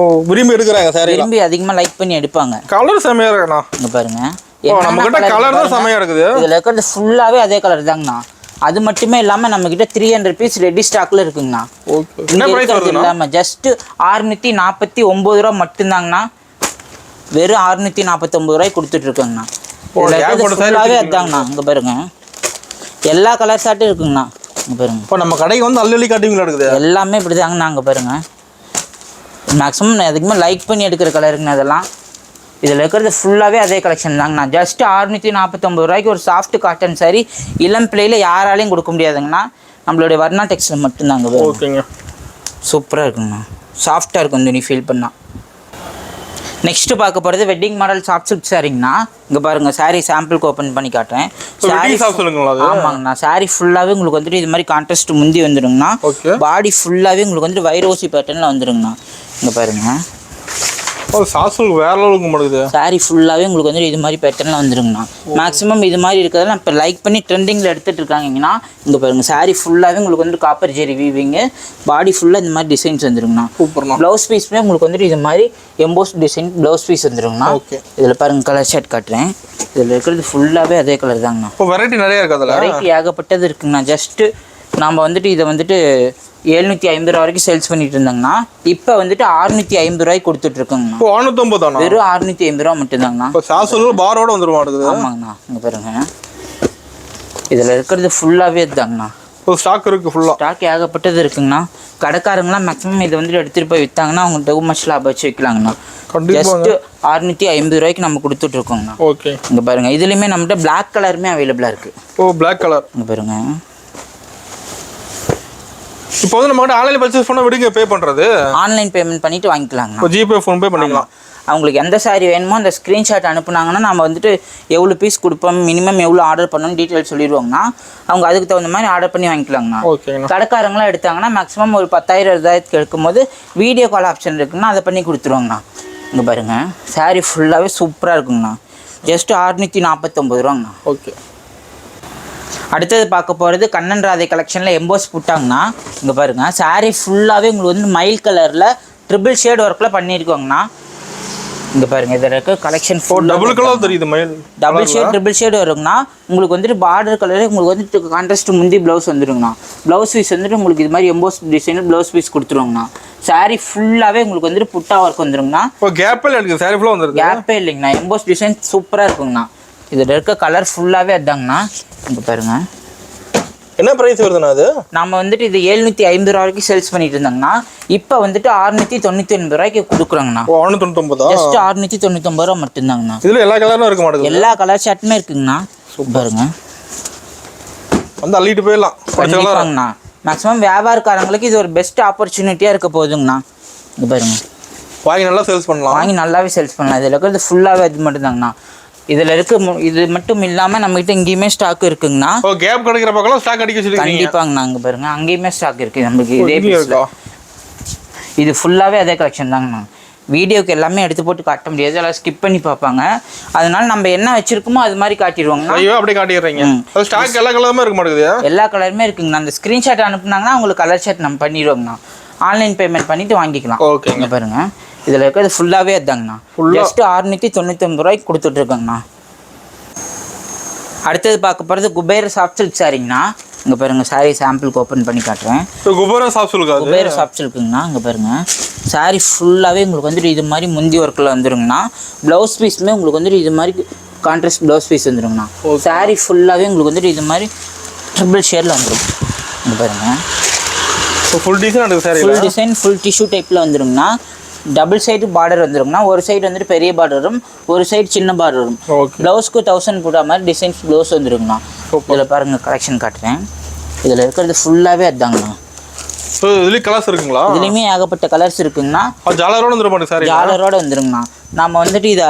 விரும்பி எடுக்கிறாங்க சாரி. விரும்பி அதிகமாக லைக் பண்ணி எடுப்பாங்க. கலர் செமையா இருக்குண்ணா. இங்கே பாருங்க, கலர் தான் செமையா இருக்குது. இதில் இருக்கிறது ஃபுல்லாகவே அதே கலர் தாங்கண்ணா. அது மட்டுமே இல்லாமல் நம்மக்கிட்ட 300 பீஸ் ரெடி ஸ்டாக்ல இருக்குங்கண்ணா. இல்லாமல் ஜஸ்ட் 649 ரூபா மட்டும்தாங்கண்ணா. வெறும் 649 ரூபாய்க்கு கொடுத்துட்டு இருக்கோங்கண்ணா. ஃபுல்லாகவே அதுதாங்கண்ணா. இங்கே பாருங்க, எல்லா கலர் சாட்டும் இருக்குங்கண்ணா. இங்கே பாருங்க. இப்போ நம்ம கடைக்கு வந்து அள்ளி காட்டுவீங்களா இருக்குது? எல்லாமே இப்படி தாங்க நாங்கள் பாருங்க. மேக்ஸிமம் அதிகமாக லைக் பண்ணி எடுக்கிற கலருங்கண்ணா அதெல்லாம். இதில் இருக்கிறது ஃபுல்லாகவே அதே கலெக்ஷன் தாங்கண்ணா. ஜஸ்ட் 649 ரூபாய்க்கு ஒரு சாஃப்ட் காட்டன் சாரி இளம் பிள்ளையில் யாராலையும் கொடுக்க முடியாதுங்கண்ணா. நம்மளுடைய வர்ணா டெக்ஸ்டைல் மட்டும்தாங்க. ஓகேங்க. சூப்பராக இருக்குங்கண்ணா. சாஃப்டாக இருக்கும் துணி ஃபீல் பண்ணால். நெக்ஸ்ட்டு பார்க்க போகிறது வெட்டிங் மாடல் சாஃப்ட் சில்க் சாரிங்கண்ணா. இங்கே பாருங்கள் சாரீ சாம்பிளுக்கு ஓப்பன் பண்ணி காட்டுறேன். ஆமாங்கண்ணா. சாரீ ஃபுல்லாகவே உங்களுக்கு வந்துட்டு இது மாதிரி கான்ட்ராஸ்ட் முந்தி வந்துடுங்கண்ணா. பாடி ஃபுல்லாகவே உங்களுக்கு வந்துட்டு வைரோசி பேட்டர்னில் வந்துடுங்கண்ணா. இங்கே பாருங்கள் வேற லெவலுக்கு மாட்டுது. சாரீ ஃபுல்லாகவே உங்களுக்கு வந்து இது மாதிரி பேட்டர்னில் வந்துருங்கண்ணா. மேக்ஸிமம் இது மாதிரி இருக்கிறதெல்லாம் இப்போ லைக் பண்ணி ட்ரெண்டிங்கில் எடுத்துகிட்டு இருக்காங்கன்னா. இங்கே பாருங்கள் சாரீ ஃபுல்லாகவே உங்களுக்கு வந்து காப்பர் ஜெரி வீவிங்கு, பாடி ஃபுல்லாக இந்த மாதிரி டிசைன்ஸ் வந்துருங்கண்ணா. சூப்பர்ண்ணா. ப்ளவுஸ் பீஸ்மே உங்களுக்கு வந்துட்டு இது மாதிரி எம்போஸ் டிசைன் ப்ளவுஸ் பீஸ் வந்துருங்கண்ணா. இதில் பாருங்கள் கலர் ஷர்ட் காட்டுறேன். இதில் இருக்கிறது ஃபுல்லாகவே அதே கலர் தாங்கண்ணா. இப்போ வெரைட்டி நிறைய இருக்குது. அதில் வெரைட்டி ஏகப்பட்டது இருக்குங்கண்ணா. ஜஸ்ட்டு நம்ம வந்துட்டு இதை வந்துட்டு 750 ரூபா வரைக்கும் சேல்ஸ் பண்ணிட்டு இருந்தாங்கண்ணா. இப்போ வந்துட்டு 650 ரூபாய்க்கு கொடுத்துட்டு இருக்கோங்கண்ணா. 650 வெறும் 650 ரூபா மட்டும்தாங்கண்ணா. பாரோட வந்துருவாங்க. ஆமாங்கண்ணா. இங்கே பாருங்க இதில் இருக்கிறது ஃபுல்லாகவே இதுதாங்கண்ணா. ஸ்டாக் இருக்குது. ஃபுல்லாக ஸ்டாக் ஏகப்பட்டது இருக்குங்கண்ணா. கடைக்காரங்களாம் மேக்ஸிமம் இதை வந்துட்டு எடுத்துகிட்டு போய் விற்றாங்கன்னா அவங்க டூ மச் லாபம் வச்சு வைக்கலாங்கண்ணா. ஜஸ்ட் 650 ரூபாய்க்கு நம்ம கொடுத்துட்டு இருக்கோங்கண்ணா. ஓகே. இங்கே பாருங்க இதுலேயுமே நம்மகிட்ட பிளாக் கலருமே அவைலபிளாக இருக்குது. Black colour. இங்கே பாருங்க. இப்போ வந்து நம்ம கிட்ட ஆன்லைன் பர்ச்சேஸ் பண்ணால் விடுங்க பே பண்ணுறது. ஆன்லைன் பேமெண்ட் பண்ணிவிட்டு வாங்கிக்கலாங்க. இப்போ ஜிபே ஃபோன்பே பண்ணிக்கலாம். அவங்களுக்கு எந்த சாரீ வேணுமோ அந்த ஸ்க்ரீன்ஷாட் அனுப்புனாங்கன்னா நம்ம வந்துட்டு எவ்வளோ பீஸ் கொடுப்போம், மினிமம் எவ்வளோ ஆர்டர் பண்ணணும்னு டீட்டெயில் சொல்லிடுவோங்கண்ணா. அவங்க அதுக்கு தகுந்த மாதிரி ஆர்டர் பண்ணி வாங்கிக்கலாங்கண்ணா. கடைக்காரங்களாம் எடுத்தாங்கன்னா மேக்ஸிமம் ஒரு 10,000 20,000 எடுக்கும்போது வீடியோ கால் ஆப்ஷன் இருக்குன்னா அதை பண்ணி கொடுத்துருவாங்கண்ணா. இங்கே பாருங்கள் சாரீ ஃபுல்லாகவே சூப்பராக இருக்குங்கண்ணா. ஜஸ்ட் 649 ரூபாங்கண்ணா. ஓகே. அடுத்தது பார்க்க போகிறது கண்ணன் ராதை கலெக்ஷனில் எம்போஸ் புட்டாங்கண்ணா. இங்கே பாருங்கள் சாரீ ஃபுல்லாகவே உங்களுக்கு வந்து மயில் கலரில் ட்ரிபிள் ஷேட் ஒர்க்கில் பண்ணியிருக்கோங்கண்ணா. இங்கே பாருங்கள் இதில் இருக்க கலெக்ஷன் டபுள் கலர் தெரியுது. மயில் டபுள் ஷேட் ட்ரிபிள் ஷேட் வருங்கண்ணா. உங்களுக்கு வந்துட்டு பார்டர் கலரே உங்களுக்கு வந்துட்டு கான்ட்ராஸ்ட் முந்தி ப்ளவுஸ் வந்துடுங்கண்ணா. ப்ளவுஸ் பீஸ் வந்துட்டு உங்களுக்கு இது மாதிரி எம்போஸ் டிசைனில் ப்ளவுஸ் பீஸ் கொடுத்துருவோங்கண்ணா. சாரீ ஃபுல்லாகவே உங்களுக்கு வந்துட்டு புட்டா ஒர்க் வந்துடுங்கண்ணா. கேப்பே எனக்கு சாரீ ஃபுல்லாக வந்துருக்கு. கேப்பே இல்லைங்கண்ணா. எம்போஸ் டிசைன் சூப்பராக இருக்குங்கண்ணா. இதில் இருக்க கலர் ஃபுல்லாகவே அதாங்கண்ணா. இங்கே பாருங்கள் என்ன ப்ரைஸ் வருதுண்ணா அது? நம்ம வந்துட்டு இது 750 ரூபா வரைக்கும் சேல்ஸ் பண்ணிட்டு இருந்தாங்கண்ணா. இப்போ வந்துட்டு 699 ரூபாய்க்கு கொடுக்குறாங்கண்ணா. 699 ஜஸ்ட் 699 ரூபா மட்டும்தாங்கண்ணா. இதில் எல்லா கலரும் இருக்க மாட்டேங்குது. எல்லா கலர் ஷர்ட்டுமே இருக்குங்கண்ணா. பாருங்க வந்து அள்ளிட்டு போயிடலாம். கண்டிப்பாங்கண்ணா. மேக்ஸிமம் வியாபாரக்காரங்களுக்கு இது ஒரு பெஸ்ட் ஆப்பர்ச்சுனிட்டியாக இருக்க போகுதுங்கண்ணா. இது பாருங்க வாங்கி நல்லா சேல்ஸ் பண்ணலாம். வாங்கி நல்லாவே சேல்ஸ் பண்ணலாம். இதில் இருக்கிறது ஃபுல்லாகவே இது மட்டும்தாங்கண்ணா. இதில் இது மட்டும் இல்லாமல் நம்மகிட்ட இங்கேயுமே ஸ்டாக் இருக்குங்கண்ணா. கேப் கிடைக்கிற பக்கம் ஸ்டாக் அடிக்க சொல்லி கண்டிப்பாங்கண்ணா. அங்கே பாருங்க அங்கேயுமே ஸ்டாக் இருக்குது நம்மளுக்கு. இதே பீஸில் இது ஃபுல்லாகவே அதே கலெக்ஷன் தாங்கண்ணா. வீடியோக்கு எல்லாமே எடுத்து போட்டு காட்ட முடியாது, எல்லாம் ஸ்கிப் பண்ணி பார்ப்பாங்க. அதனால நம்ம என்ன வச்சிருக்கோமோ அது மாதிரி காட்டிடுவாங்க. ஐயோ அப்படியே காட்டிடுறீங்க. ஸ்டாக் எல்லா கலருமே இருக்க மாட்டேங்குது. எல்லா கலருமே இருக்குங்கண்ணா. அந்த ஸ்க்ரீன்ஷாட் அனுப்புனாங்கன்னா உங்களுக்கு கலர் ஷர்ட் நம்ம பண்ணிடுவோங்கண்ணா. ஆன்லைன் பேமெண்ட் பண்ணிவிட்டு வாங்கிக்கலாம். ஓகேங்க. பாருங்கள் இதில் இருக்கிறது ஃபுல்லாகவே அதுதாங்கண்ணா. ஜஸ்ட்டு 699 ரூபாய்க்கு கொடுத்துட்ருக்கோங்கண்ணா. அடுத்தது பார்க்க போகிறது குபேர சாஃப்ட் சில்க் சாரிங்கண்ணா. இங்கே பாருங்கள் சாரீ சாம்பிளுக்கு ஓப்பன் பண்ணி காட்டுறேன். குபேர சாஃப்ட் சில்க்குங்கண்ணா. இங்கே பாருங்கள் சாரீ ஃபுல்லாகவே உங்களுக்கு வந்துட்டு இது மாதிரி முந்தி ஒர்க்கில் வந்துருங்கண்ணா. ப்ளவுஸ் பீஸுமே உங்களுக்கு வந்துட்டு இது மாதிரி கான்ட்ராஸ்ட் ப்ளவுஸ் பீஸ் வந்துருங்கண்ணா. சாரீ ஃபுல்லாகவே உங்களுக்கு வந்துட்டு இது மாதிரி ட்ரிபிள் ஷேடில் வந்துடும். இங்கே பாருங்கள் ஃபுல் டிசைன் ஃபுல் டிஷ்யூ டைப்பில் வந்துருங்கண்ணா. டபுள் சைடு பார்டர் வந்துருங்கண்ணா. ஒரு சைடு வந்துட்டு பெரிய பார்டர் வரும், ஒரு சைடு சின்ன பார்டர் வரும். ப்ளவுஸ்க்கு 1000 போட்ட மாதிரி டிசைன்ஸ் ப்ளவுஸ் வந்துருங்கண்ணா. இதில் பாருங்கள் கலெக்ஷன் காட்டுறேன். இதில் இருக்கிறது ஃபுல்லாகவே அதுதாங்கண்ணா. இதுலேயும் கலர்ஸ் இருக்குங்களா? இதுலேயுமே ஏகப்பட்ட கலர்ஸ் இருக்குங்கண்ணா. ஜாலரோட வந்துடும். ஜாலரோட வந்துருங்கண்ணா. நம்ம வந்துட்டு இதை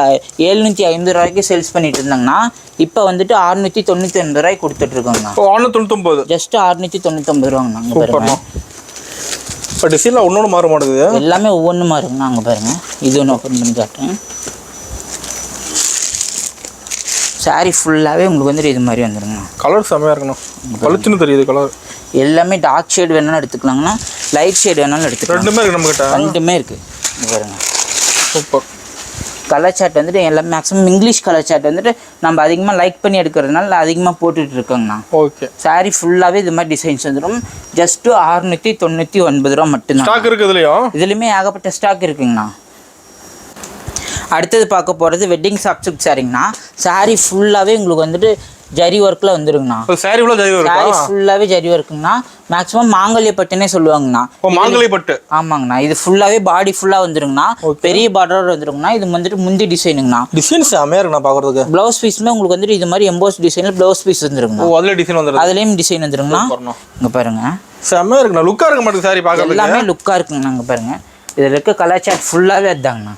750 ரூபாய்க்கு சேல்ஸ் பண்ணிட்டு இருந்தாங்கண்ணா. இப்போ வந்துட்டு 699 ரூபாய்க்கு கொடுத்துட்ருக்கோங்கண்ணா. 699 ஜஸ்ட் 699 ரூபாங்கண்ணா. அங்கே பாருங்கள் இப்போ டிசைனில் ஒன்று மாற மாட்டேங்குது. எல்லாமே ஒவ்வொன்றும் மாறுங்கண்ணா. அங்கே பாருங்கள் இது ஒன்று ஓப்பன் பண்ணி காட்டுறேன். சாரீ ஃபுல்லாகவே உங்களுக்கு வந்துட்டு இது மாதிரி வந்துடுங்கண்ணா. கலர் செம்மையாக இருக்கணும். பளிச்சுன்னு தெரியுது கலர். எல்லாமே டார்க் ஷேட் வேணாலும் எடுத்துக்கலாங்கண்ணா, லைட் ஷேட் வேணாலும் எடுத்துக்கலாம். ரெண்டுமே இருக்குது நம்மகிட்ட. ரெண்டுமே இருக்குது. இங்கே பாருங்கள் சூப்பர். கலர் சார்ட் வந்துட்டு எல்லாமே மேக்ஸிமம் இங்கிலீஷ் கலர் சார்ட் வந்துட்டு நம்ம அதிகமாக லைக் பண்ணி எடுக்கிறதுனால அதிகமாக போட்டுட்டு இருக்கோங்கண்ணா. ஓகே. சாரீ ஃபுல்லாகவே இது மாதிரி டிசைன்ஸ் வந்துடும். ஜஸ்ட்டு 699 ரூபா மட்டும்தான். ஸ்டாக் இருக்குது இதுலையும். இதுலேயுமே ஏகப்பட்ட ஸ்டாக் இருக்குங்கண்ணா. அடுத்தது பார்க்க போகிறது வெட்டிங் சாஃப்ட் சில்க் சாரிங்கண்ணா. சாரீ ஃபுல்லாகவே உங்களுக்கு வந்துட்டு ஜரி ஒர்க்கில் வந்துருங்கண்ணா. சாரி ஃபுல்லாக ஜரி ஒர்க்கா? சாரி ஃபுல்லாகவே ஜரி ஒர்க்குங்கண்ணா. மேக்ஸிமம் மாங்கல்ய பட்டுன்னே சொல்லுவாங்கண்ணா. மாங்கல்ய பட்டு. ஆமாங்கண்ணா. இது ஃபுல்லாகவே பாடி ஃபுல்லாக வந்துருங்கண்ணா. பெரிய பார்டரோட வந்துருங்கண்ணா. இது வந்துட்டு முந்தி டிசைனுங்கண்ணா. டிசைன்ஸ் செமையாக இருக்குண்ணா பார்க்குறதுக்கு. ப்ளவுஸ் பீஸுமே உங்களுக்கு வந்துட்டு இது மாதிரி எம்போஸ் டிசைனில் ப்ளவுஸ் பீஸ் வந்துருங்கண்ணா. அதில் டிசைன் வந்துடும். அதுலேயும் டிசைன் வந்துருங்கண்ணா. இங்கே பாருங்க, செமையாக இருக்குண்ணா. லுக்காக இருக்க மாட்டேங்குது சாரி பார்க்குறது. எல்லாமே லுக்காக இருக்குங்கண்ணா. இங்கே பாருங்க, இதில் இருக்க கலர் சார்ட் ஃபுல்லாகவே அதுதாங்கண்ணா.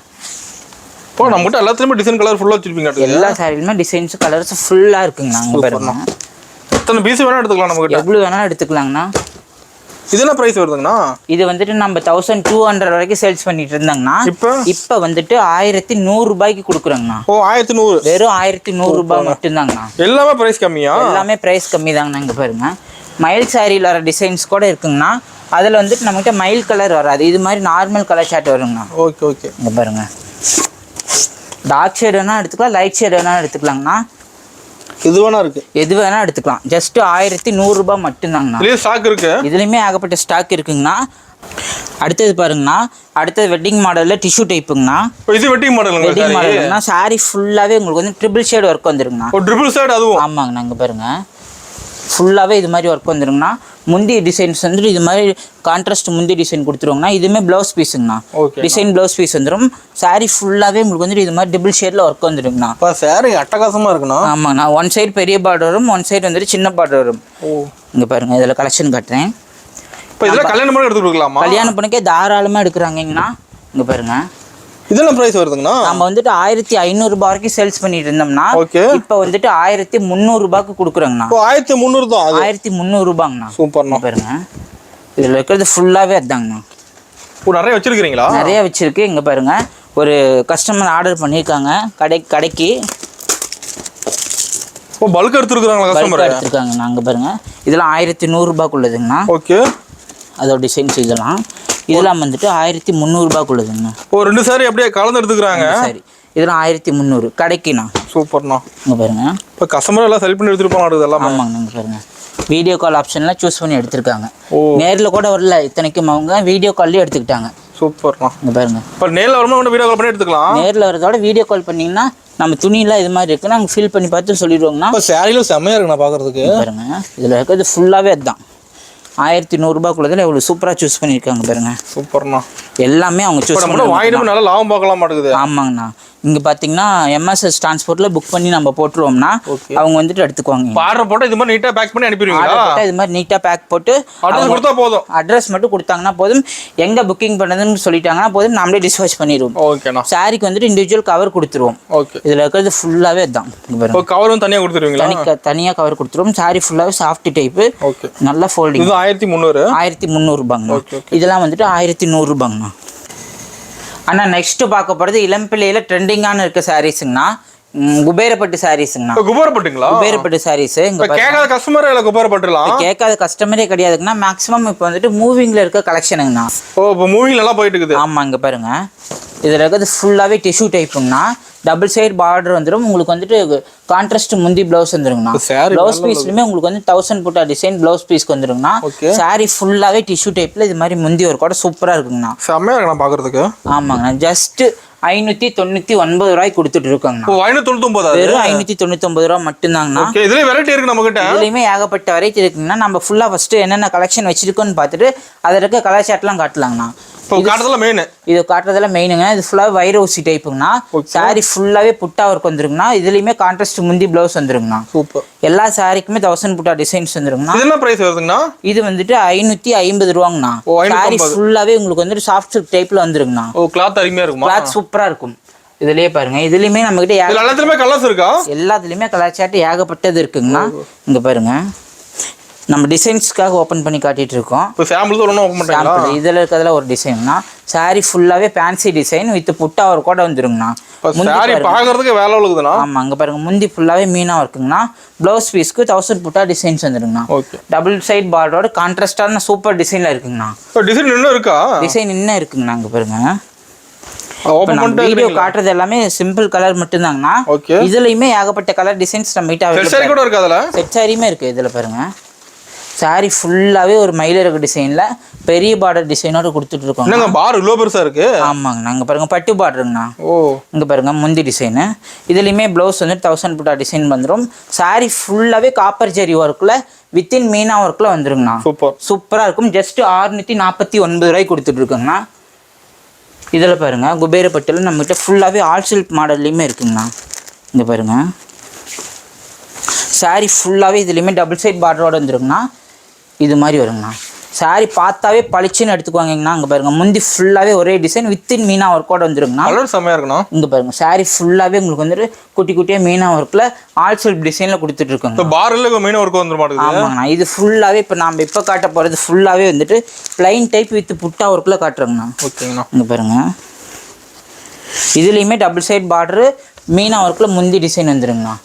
இப்போ நம்ம கிட்ட எல்லாத்துலயுமே டிசைன் கலர் ஃபுல்லா வச்சிருப்பீங்க. எல்லா சாரிலுமே டிசைன்ஸ் கலர்ஸ் ஃபுல்லா இருக்குங்கண்ணா. இங்க பாருங்க, எத்தனை பீஸ் வேணா எடுத்துக்கலாம். நம்ம கிட்ட எவ்வளவு வேணாலும் எடுத்துக்கலாங்கண்ணா. இது என்ன பிரைஸ் வருதுங்கண்ணா? இது வந்துட்டு நம்ம 1200 வரைக்கும் சேல்ஸ் பண்ணிட்டு இருந்தாங்கண்ணா. இப்போ வந்துட்டு 1100 ரூபாய்க்கு கொடுக்குறோங்கண்ணா. ஓ 1100. வெறும் 1100 ரூபாய் மட்டும்தாங்கண்ணா. எல்லாமே பிரைஸ் கம்மியா? எல்லாமே பிரைஸ் கம்மி தாங்கண்ணா. இங்க பாருங்க, மயில் சாரியில் வர டிசைன்ஸ் கூட இருக்குங்கண்ணா. அதில் வந்துட்டு நம்மகிட்ட மயில் கலர் வராது. இது மாதிரி நார்மல் கலர் சார்ட் வருங்கண்ணா. Okay okay. இங்க பாருங்க, டார்க் ஷேட் வேணா எடுத்துக்கலாம், லைட் ஷேட் வேணா எடுத்துக்கலாங்கண்ணா. எது வேணா இருக்கு, எது வேணா எடுத்துக்கலாம். ஜஸ்ட் 1100 ரூபாய் மட்டும்தாங்கண்ணா. இதுலயே ஸ்டாக் இருக்கு. இதுலயுமே ஏகப்பட்ட ஸ்டாக் இருக்குங்கண்ணா. அடுத்தது பாருங்கண்ணா, அடுத்தது வெட்டிங் மாடலில் டிஷ்யூ டைப்புங்கண்ணா. இது வெட்டிங் மாடலுங்க. வெட்டிங் மாடலுங்கண்ணா. சாரி ஃபுல்லாகவே உங்களுக்கு வந்து ட்ரிபிள் ஷேட் ஒர்க் வந்துருங்கண்ணா. ஒரு ட்ரிபிள் ஷேட் அதுவும்? ஆமாங்கண்ணா. இங்கே பாருங்க, ஃபுல்லாகவே இது மாதிரி ஒர்க் வந்துருங்கண்ணா. முந்தி டிசைன்ஸ் வந்துட்டு இது மாதிரி கான்ட்ராஸ்ட் முந்தி டிசைன் கொடுத்துருவோங்கண்ணா. இதுவுமே ப்ளவுஸ் பீஸுங்கண்ணா. டிசைன் ப்ளவுஸ் பீஸ் வந்துடும். சாரி ஃபுல்லாகவே உங்களுக்கு வந்துட்டு இது மாதிரி டபுள் ஷேடில் ஒர்க் வந்துருங்கண்ணா. இப்போ சாரி அட்டகாசமாக இருக்குண்ணா. ஆமாங்கண்ணா. ஒன் சைடு பெரிய பார்டர் வரும், ஒன் சைடு வந்துட்டு சின்ன பார்டர் வரும். இங்கே பாருங்க, இதில் கலெக்ஷன் காட்டுறேன். இப்போ இதெல்லாம் கல்யாணம் பண்ணி எடுத்து கொடுக்கலாமா? கல்யாணம் பண்ணிக்கே தாராளமாக எடுக்கிறாங்கண்ணா. இங்கே பாருங்க, இதெல்லாம் பிரைஸ் வருதுங்கண்ணா. நம்ம வந்துட்டு 1500 ரூபாய் வரைக்கும் சேல்ஸ் பண்ணிட்டு இருந்தோம்னா, இப்போ வந்துட்டு 1300 ரூபாய்க்கு கொடுக்குறோங்கண்ணா. 1300 தான். 1300 ரூபாங்கண்ணா. சூப்பர்ண்ணா. பாருங்க, இதில் இருக்கிறது ஃபுல்லாகவே அதுதாங்கண்ணா. நிறைய வச்சிருக்கீங்களா? நிறைய வச்சிருக்கு. இங்கே பாருங்க, ஒரு கஸ்டமர் ஆர்டர் பண்ணியிருக்காங்க கடைக்கு. ஓ பல்க் எடுத்துருக்காங்களா கஸ்டமர்? எடுத்துருக்காங்கண்ணா. அங்கே பாருங்க, இதெல்லாம் 1100 ரூபாய்க்குள்ளதுங்கண்ணா. ஓகே. அதோட டிசைன்ஸ் இதெல்லாம் வந்துட்டு 1300 ரூபாய்க்குள்ளதுங்கண்ணா. ஓ 2 சாரி அப்படியே கலந்து எடுத்துக்கிறாங்க. சரி, இதெல்லாம் 1300 கடைக்குண்ணா. சூப்பர்ண்ணா. இங்கே பாருங்க, இப்போ கஸ்டமர் எல்லாம் செல் பண்ணி எடுத்துட்டு போனாங்க எல்லாம். ஆமாங்கண்ணா. இங்கே பாருங்க, வீடியோ கால் ஆப்ஷன்லாம் சூஸ் பண்ணி எடுத்திருக்காங்க. நேரில் கூட வரல, இத்தனைக்கும் அவங்க வீடியோ கால்லேயே எடுத்துக்கிட்டாங்க. சூப்பர்ண்ணா. இங்கே பாருங்க, இப்போ நேரில் வரும்போது வீடியோ கால் பண்ணி எடுத்துக்கலாம். நேரில் வரதோட வீடியோ கால் பண்ணிங்கன்னா நம்ம துணியெல்லாம் இது மாதிரி இருக்குன்னா நாங்கள் ஃபீல் பண்ணி பார்த்து சொல்லிடுவோங்கண்ணா. இப்போ சாரியில் செம்மையாக இருக்குண்ணா பார்க்குறதுக்கு. பாருங்க, இதில் இருக்கிறது ஃபுல்லாகவே அதுதான். 1100 ரூபாய்க்குள்ளதில் எவ்வளோ சூப்பராக சூஸ் பண்ணியிருக்காங்க பாருங்க. சூப்பர்ண்ணா. எல்லாமே அவங்க சூஸ் பண்ணி வாங்கிட்டு நல்லா லாபம் பார்க்கலாம் மாட்டேங்குது. ஆமாங்கண்ணா. இங்கே பார்த்தீங்கன்னா எம்எஸ்எஸ் டிரான்ஸ்போர்ட்டில் புக் பண்ணி நம்ம போட்டுருவோம்னா அவங்க வந்துட்டு எடுத்துக்குவாங்க. ஆர்டர் போட்டு இது மாதிரி நீட்டாக பேக் பண்ணி அனுப்பிடுவீங்களா? இது மாதிரி நீட்டாக பேக் போட்டு அட்ரஸ் கொடுத்தா போதும். அட்ரஸ் மட்டும் கொடுத்தாங்கன்னா போதும். எங்கே புக்கிங் பண்ணதுன்னு சொல்லிட்டாங்கன்னா போதும், நம்மளே டிஸ்பேச் பண்ணிடுவோம். ஓகேண்ணா. சாரிக்கு வந்துட்டு இண்டிவிஜுவல் கவர் கொடுத்துருவோம். ஓகே. இதில் இருக்கிறது ஃபுல்லாகவே தான். கவரும் தனியாக கொடுத்துருவீங்களா? தனியாக கவர் கொடுத்துருவோம். சாரி ஃபுல்லாகவே சாஃப்ட் டைப்பு. ஓகே. நல்லா ஃபோல்டிங். இது 1300. 1300 ரூபாங்கண்ணா. இதெல்லாம் வந்துட்டு 1100 ரூபாங்கண்ணா. அண்ணா நெக்ஸ்ட் பார்க்க போகிறது இளம்பிள்ளையில் ட்ரெண்டிங்கான இருக்க சாரீஸுங்கண்ணா. குபேரப்பட்டு சாரீஸுங்கண்ணா. குபேரப்பட்டுங்களா? குபேரப்பட்டு சாரீஸ். கேட்காத கஸ்டமர் இல்லை குபேரப்பட்டுலாம். கேட்காத கஸ்டமரே கிடையாதுங்கண்ணா. மேக்ஸிமம் இப்போ வந்துட்டு மூவிங்கில் இருக்க கலெக்ஷனுங்கண்ணா. ஓ இப்போ மூவிங் நல்லா போயிட்டு இருக்குது. ஆமாம். இங்கே பாருங்க, இதில் இருக்கிறது ஃபுல்லாகவே டிஷ்யூ டைப்புங்கண்ணா. டபுள் சைடு பார்டர் வந்துடும். உங்களுக்கு வந்துட்டு கான்ட்ராஸ்ட் முந்தி ப்ளவுஸ் வந்துருங்கண்ணா. ப்ளவுஸ் பீஸ்லையுமே உங்களுக்கு வந்து 1000 புட்டா டிசைன் ப்ளவுஸ் பீஸ் வந்துருங்கண்ணா. சாரி ஃபுல்லாகவே டிஷ்யூ டைப்பில் இது மாதிரி முந்தி ஒரு கூட சூப்பராக இருக்குங்கண்ணா. செம்மையாக இருக்குண்ணா பார்க்குறதுக்கு. ஆமாங்கண்ணா. ஜஸ்ட் 599 ரூபாய்க்கு கொடுத்துட்டு இருக்காங்கண்ணா. 599? வெறும் 599 ரூபா மட்டும்தாங்கண்ணா. இதுல வெரைட்டி இருக்கு நம்ம கிட்ட. இதுலயுமே ஏகப்பட்ட வெரைட்டி இருக்குங்கண்ணா. நம்ம ஃபுல்லா ஃபர்ஸ்ட் என்னென்ன கலெக்ஷன் வச்சிருக்கோன்னு பார்த்துட்டு அதில் இருக்க கலர் சார்ட்லாம் காட்டலாங்கண்ணா. இது காட்டுறதுல மெயினுங்க. இது ஃபுல்லாக வைரோசி டைப்புங்கண்ணா. சாரி ஃபுல்லாகவே புட்டா ஒர்க் வந்துருங்கண்ணா. இதுலயுமே கான்ட்ராஸ்ட் முந்தி ப்ளவுஸ் வந்துருங்கண்ணா. சூப்பர். எல்லா சாரிக்குமே 1000 புட்டா டிசைன்ஸ் வந்துருங்கண்ணா. இது என்ன பிரைஸ் வருதுங்கண்ணா? இது வந்துட்டு 550 ரூபாங்கண்ணா. சாரி ஃபுல்லாகவே உங்களுக்கு வந்துட்டு சாஃப்ட் சில்க் டைப்ல வந்துருங்கண்ணா. ஓ கிளாத் அருமையா இருக்குமா? கிளாத் சூப்பரா இருக்கும். இதுலயே பாருங்க, இதுலயுமே நம்ம கிட்ட எல்லாத்துலயுமே கலர்ஸ் இருக்கா? எல்லாத்துலயுமே கலர் சார்ட் ஏகப்பட்டது இருக்குங்கண்ணா. இங்க பாருங்க, நம்ம டிசைன்ஸ்க்காக ஓப்பன் பண்ணி காட்டிட்டு இருக்கோம். இப்போ சாம்பிள் ஒன்றும் ஓப்பன் பண்ணுறீங்களா? இதில் இருக்கிறதுல ஒரு டிசைன்னா சாரி ஃபுல்லாகவே ஃபேன்சி டிசைன் வித் புட்டா ஒரு கூட வந்துருங்கண்ணா. சாரி பார்க்கறதுக்கு வேலை உள்ளதுண்ணா. ஆமாம். அங்கே பாருங்க, முந்தி ஃபுல்லாகவே மீனாக இருக்குங்கண்ணா. ப்ளவுஸ் பீஸ்க்கு 1000 புட்டா டிசைன்ஸ் வந்துருங்கண்ணா. டபுள் சைட் பார்டரோட கான்ட்ராஸ்டான சூப்பர் டிசைனில் இருக்குங்கண்ணா. டிசைன் இன்னும் இருக்கா? டிசைன் இன்னும் இருக்குங்கண்ணா. அங்கே பாருங்க, வீடியோ காட்டுறது எல்லாமே சிம்பிள் கலர் மட்டும்தாங்கண்ணா. இதுலயுமே ஏகப்பட்ட கலர் டிசைன்ஸ் நம்ம கிட்ட செட் சாரி கூட இருக்கு. அதுல செட் சாரியுமே இருக்கு. இதுல பாருங்க, saree ஃபுல்லாகவே ஒரு மயிலிறகு டிசைனில் பெரிய பார்டர் டிசைனோட கொடுத்துட்ருக்கோம். என்னங்க பார் இவ்வளோ பெருசாக இருக்கு? ஆமாங்க. நாங்கள் பாருங்கள் பட்டு பார்டருங்கண்ணா. ஓ இங்கே பாருங்கள் முந்தி டிசைனு. இதுலேயுமே ப்ளவுஸ் வந்து 1000 புட்டா டிசைன் வந்துடும். saree ஃபுல்லாகவே காப்பர் ஜெரி ஒர்க்கில் வித்தின் மீனா ஒர்க்கில் வந்துருங்கண்ணா. சூப்பராக இருக்கும். ஜஸ்ட்டு 649 ரூபாய்க்கு கொடுத்துட்ருக்கோங்கண்ணா. இதில் பாருங்கள் குபேரப்பட்டில் நம்மகிட்ட ஃபுல்லாகவே ஆல் சில்க் மாடல்லையுமே இருக்குங்கண்ணா. இங்கே பாருங்கள் saree ஃபுல்லாகவே இதுலேயுமே டபுள் சைட் பார்டரோடு வந்துருங்கண்ணா. இது மாதிரி வருங்கண்ணா. saree பார்த்தாவே பளிச்சுன்னு எடுத்துக்குவாங்கண்ணா. அங்கே பாருங்கள் முந்தி ஃபுல்லாகவே ஒரே டிசைன் வித்தின் மீனா ஒர்க்கோட வந்துருங்கண்ணா. கலர் செம்மையாக இருக்குண்ணா. இங்கே பாருங்கள் saree ஃபுல்லாகவே உங்களுக்கு வந்துட்டு குட்டி குட்டியாக மீனா ஒர்க்கில் ஆல் செல்ஃப் டிசைனில் கொடுத்துட்ருக்கோங்க. பார்ல மீனா ஒர்க் வந்துட மாட்டேங்குது. ஆமாங்கண்ணா. இது ஃபுல்லாகவே இப்போ நம்ம இப்போ காட்ட போகிறது ஃபுல்லாகவே வந்துட்டு பிளைன் டைப் வித் புட்டா ஒர்க்கில் காட்டுறோங்கண்ணா. ஓகேங்கண்ணா. இங்கே பாருங்கள் இதுலேயுமே டபுள் சைட் பார்டரு மீனா ஒர்க்கில் முந்தி டிசைன் வந்துருங்கண்ணா.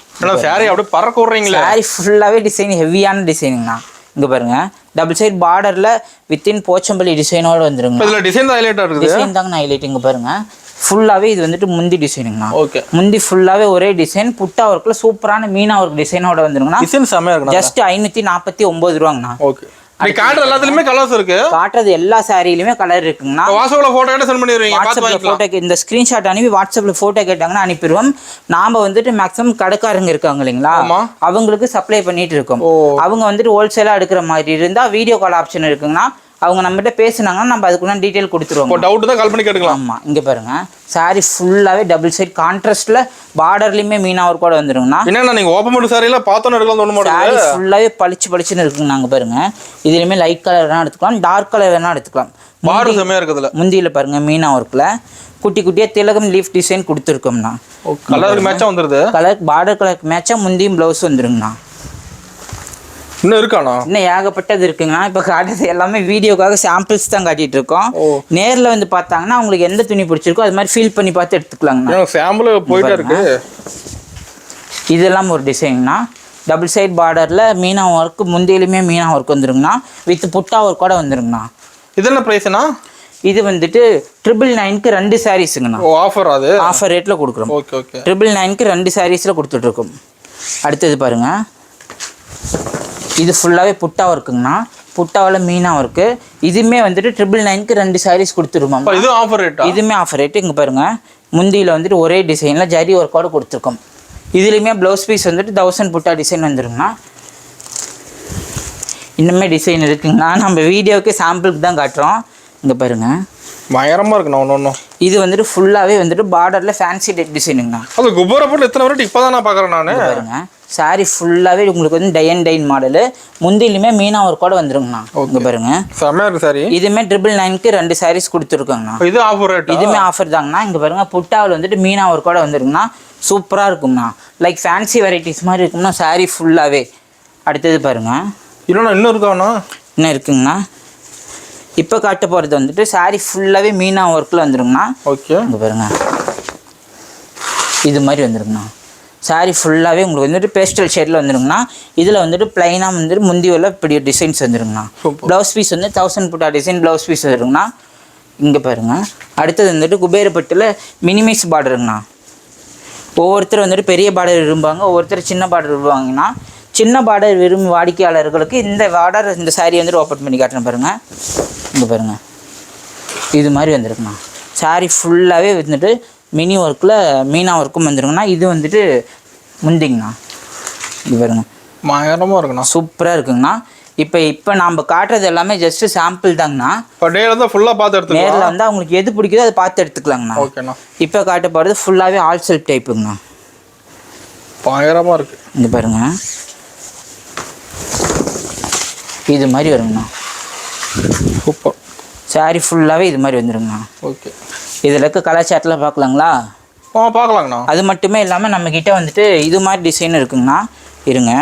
saree அப்படியே பறக்க விட்றீங்களா? saree ஃபுல்லாகவே டிசைன் ஹெவியான டிசைனுங்கண்ணா. இங்கே பாருங்கள் டபுள் சைட் பார்டரில் வித்தின் போச்சம்பள்ளி டிசைனோட வந்துருங்க. இதில் டிசைன் தான் ஹைலைட்டாக இருக்குது. டிசைன் தாங்க ஹைலைட். இங்கே பாருங்கள் ஃபுல்லாகவே இது வந்துட்டு முந்தி டிசைனுங்கண்ணா. ஓகே. முந்தி ஃபுல்லாகவே ஒரே டிசைன் புட்டா ஒர்க்கில் சூப்பரான மீனா ஒர்க் டிசைனோட வந்துருங்கண்ணா. டிசைன் செம்மையாக இருக்குண்ணா. ஜஸ்ட் 549 ரூபாங்கண்ணா. ஓகே. காட்டுற எல்லாத்துலயுமே கலர்ஸ் இருக்கு. காட்டுறது எல்லா சாரியிலுமே கலர் இருக்குங்கண்ணா. வாட்ஸ்அப்ல போட்டோ எடுத்து சென்ட் பண்ணிடுவீங்க. வாட்ஸ்அப்ல போட்டோ இந்த ஸ்கிரீன்ஷாட் அனுப்பி வாட்ஸ்அப்ல போட்டோ கேட்டாங்கன்னா அனுப்பிடுவோம். நாம வந்துட்டு மேக்ஸிமம் கடைக்காரங்க இருக்காங்க இல்லைங்களா, அவங்களுக்கு சப்ளை பண்ணிட்டு இருக்கோம். அவங்க வந்துட்டு ஹோல்சேலா எடுக்கிற மாதிரி இருந்தா வீடியோ கால் ஆப்ஷன் இருக்குங்கன்னா அவங்க நம்மகிட்ட பேசுனாங்கன்னா நம்ம அதுக்குள்ள டீடைல் கொடுத்துருவோம். டவுட் தான் கால் பண்ணி கேட்டுக்கலாம். ஆமா. இங்க பாருங்க சாரி ஃபுல்லாவே டபுள் சைட் கான்ட்ராஸ்ட்ல பார்டர்லயுமே மீனா ஒர்க் கூட வந்துருங்கண்ணா. என்னன்னா நீங்க ஓபன் பண்ண சாரியில பார்த்தோன்னு எடுக்கலாம் தோண மாட்டேங்குது. சாரி ஃபுல்லாவே பளிச்சுன்னு இருக்குங்க. நாங்க பாருங்க இதுலயுமே லைட் கலர் வேணா எடுத்துக்கலாம், டார்க் கலர் வேணா எடுத்துக்கலாம். பார்டர் செமையா இருக்குதுல. முந்தியில பாருங்க மீனா ஒர்க்ல குட்டி குட்டியா திலகம் லீஃப் டிசைன் கொடுத்துருக்கோம்ண்ணா. கலருக்கு மேட்சா வந்துருது. கலர் பார்டர் கலருக்கு மேட்சா முந்தியும் பிளவுஸ் வந்துருங்கண்ணா. இன்னும் இருக்காண்ணா? இன்னும் ஏகப்பட்டது இருக்குங்கண்ணா. இப்போ காட்டுறது எல்லாமே வீடியோக்காக சாம்பிள்ஸ் தான் காட்டிட்டு இருக்கோம். நேரில் வந்து பார்த்தாங்கன்னா அவங்களுக்கு எந்த துணி பிடிச்சிருக்கோ அது மாதிரி ஃபீல் பண்ணி பார்த்து எடுத்துக்கலாங்கண்ணா. சாம்பிள் போயிட்டே இருக்கு. இதெல்லாம் ஒரு டிசைன்னா டபுள் சைட் பார்டரில் மீனா ஒர்க், முந்தியிலுமே மீனா ஒர்க் வந்துருங்கண்ணா. வித் புட்டா ஒர்க்கோட வந்துருங்கண்ணா. இது என்ன ப்ரைஸ்ண்ணா? இது வந்துட்டு 999க்கு 2 சாரீஸுங்கண்ணா. ஆஃபர் அது ஆஃபர் ரேட்டில் கொடுக்குறோம். Okay okay. 999க்கு 2 சாரீஸில் கொடுத்துட்ருக்கோம். அடுத்தது பாருங்கள், இது ஃபுல்லாகவே புட்டா ஒர்க்குங்கண்ணா. புட்டாவில் மீனா ஒர்க்கு. இதுவுமே வந்துட்டு 999க்கு 2 சாரீஸ் கொடுத்துருவோம். இது ஆஃபர் ரேட்டா? இதுவுமே ஆஃபர் ரேட்டு. இங்கே பாருங்கள் முந்தியில் வந்துட்டு ஒரே டிசைனில் ஜரி ஒர்க்கோடு கொடுத்துருக்கோம். இதுலேயுமே ப்ளவுஸ் பீஸ் வந்துட்டு 1000 புட்டா டிசைன் வந்துருங்கண்ணா. இன்னுமே டிசைன் இருக்குங்கண்ணா. நம்ம வீடியோவுக்கு சாம்பிளுக்கு தான் காட்டுறோம். இங்கே பாருங்கள் பயங்கரமாக இருக்குண்ணா. ஒன்று இது வந்துட்டு ஃபுல்லாகவே வந்துட்டு பார்டரில் ஃபேன்சி டிசைனுங்கண்ணா. அது குபேரப்பட்டில் எத்தனை வரைக்கும் இப்போ தான் நான் பார்க்குறேன் நான். பாருங்க சாரி ஃபுல்லாகவே உங்களுக்கு வந்து டைன் மாடலு. முந்திலையுமே மீனா ஒர்க்கோட வந்துருங்கண்ணா. இங்கே பாருங்க செம்மையா இருக்கு சாரி. இதுவுமே 999க்கு 2 சாரீஸ் கொடுத்துருக்கோங்கண்ணா. இது ஆஃபர் ரேட்? இதுவுமே ஆஃபர் தாங்கண்ணா. இங்கே பாருங்க புட்டாவில் வந்துட்டு மீனா ஒர்க்கோட வந்துருங்கண்ணா. சூப்பராக இருக்கும்ண்ணா. லைக் ஃபேன்சி வெரைட்டிஸ் மாதிரி இருக்கும்ண்ணா சாரி ஃபுல்லாகவே. அடுத்தது பாருங்க இன்னும் இருக்காண்ணா. இன்னும் இருக்குங்கண்ணா. இப்போ காட்ட போகிறது வந்துட்டு சாரி ஃபுல்லாகவே மீனா ஒர்க்கில் வந்துருங்கண்ணா. ஓகே. இங்கே பாருங்க இது மாதிரி வந்துருங்கண்ணா. சாரி ஃபுல்லாகவே உங்களுக்கு வந்துட்டு பேஸ்டல் ஷேடில் வந்துருங்கண்ணா. இதில் வந்துட்டு ப்ளைனாக வந்துட்டு முந்தியில் இப்படி டிசைன்ஸ் வந்துருங்கண்ணா. ப்ளவுஸ் பீஸ் வந்து 1000 புட்டா டிசைன் ப்ளவுஸ் பீஸ் வந்துருங்கண்ணா. இங்கே பாருங்கள் அடுத்தது வந்துட்டு குபேரப்பட்டில் மினிமைஸ் பார்டருங்கண்ணா. ஒவ்வொருத்தர் வந்துட்டு பெரிய பார்டர் விரும்புவாங்க, ஒவ்வொருத்தர் சின்ன பார்டர் விரும்புவாங்கன்னா சின்ன பார்டர் விரும்பி வாடிக்கையாளர்களுக்கு இந்த பார்டர் இந்த சாரீ வந்துட்டு ஓப்பன் பண்ணி காட்டுறேன் பாருங்கள். இங்கே பாருங்கள் இது மாதிரி வந்துருக்குண்ணா. சாரீ ஃபுல்லாகவே வந்துட்டு மினி ஒர்க்கில் மீனா ஒர்க்கும் வந்துருங்கண்ணா. இது வந்துட்டு முந்திங்கண்ணா. இது பாருங்கள் பயங்கரமாக இருக்குண்ணா. சூப்பராக இருக்குங்கண்ணா. இப்போ நாம் காட்டுறது எல்லாமே ஜஸ்ட்டு சாம்பிள் தாங்கண்ணா. இப்போ நேரில் தான் ஃபுல்லாக பார்த்து எடுத்துக்கலாம். நேரில் வந்து அவங்களுக்கு எது பிடிக்குதோ அதை பார்த்து எடுத்துக்கலாங்கண்ணா. ஓகேண்ணா. இப்போ காட்ட போகிறது ஃபுல்லாகவே ஆல் செல்ஃப் டைப்புங்கண்ணா. பயங்கரமாக இருக்குது. இங்கே பாருங்கள் இது மாதிரி வருங்கண்ணா. சூப்பர். சாரி ஃபுல்லாகவே இது மாதிரி வந்துருங்கண்ணா. ஓகே. இதில் இருக்க கலாச்சாரத்தில் பார்க்கலாங்களா? பார்க்கலாங்கண்ணா. அது மட்டுமே இல்லாமல் நம்மக்கிட்ட வந்துட்டு இது மாதிரி டிசைன் இருக்குங்கண்ணா. இருங்க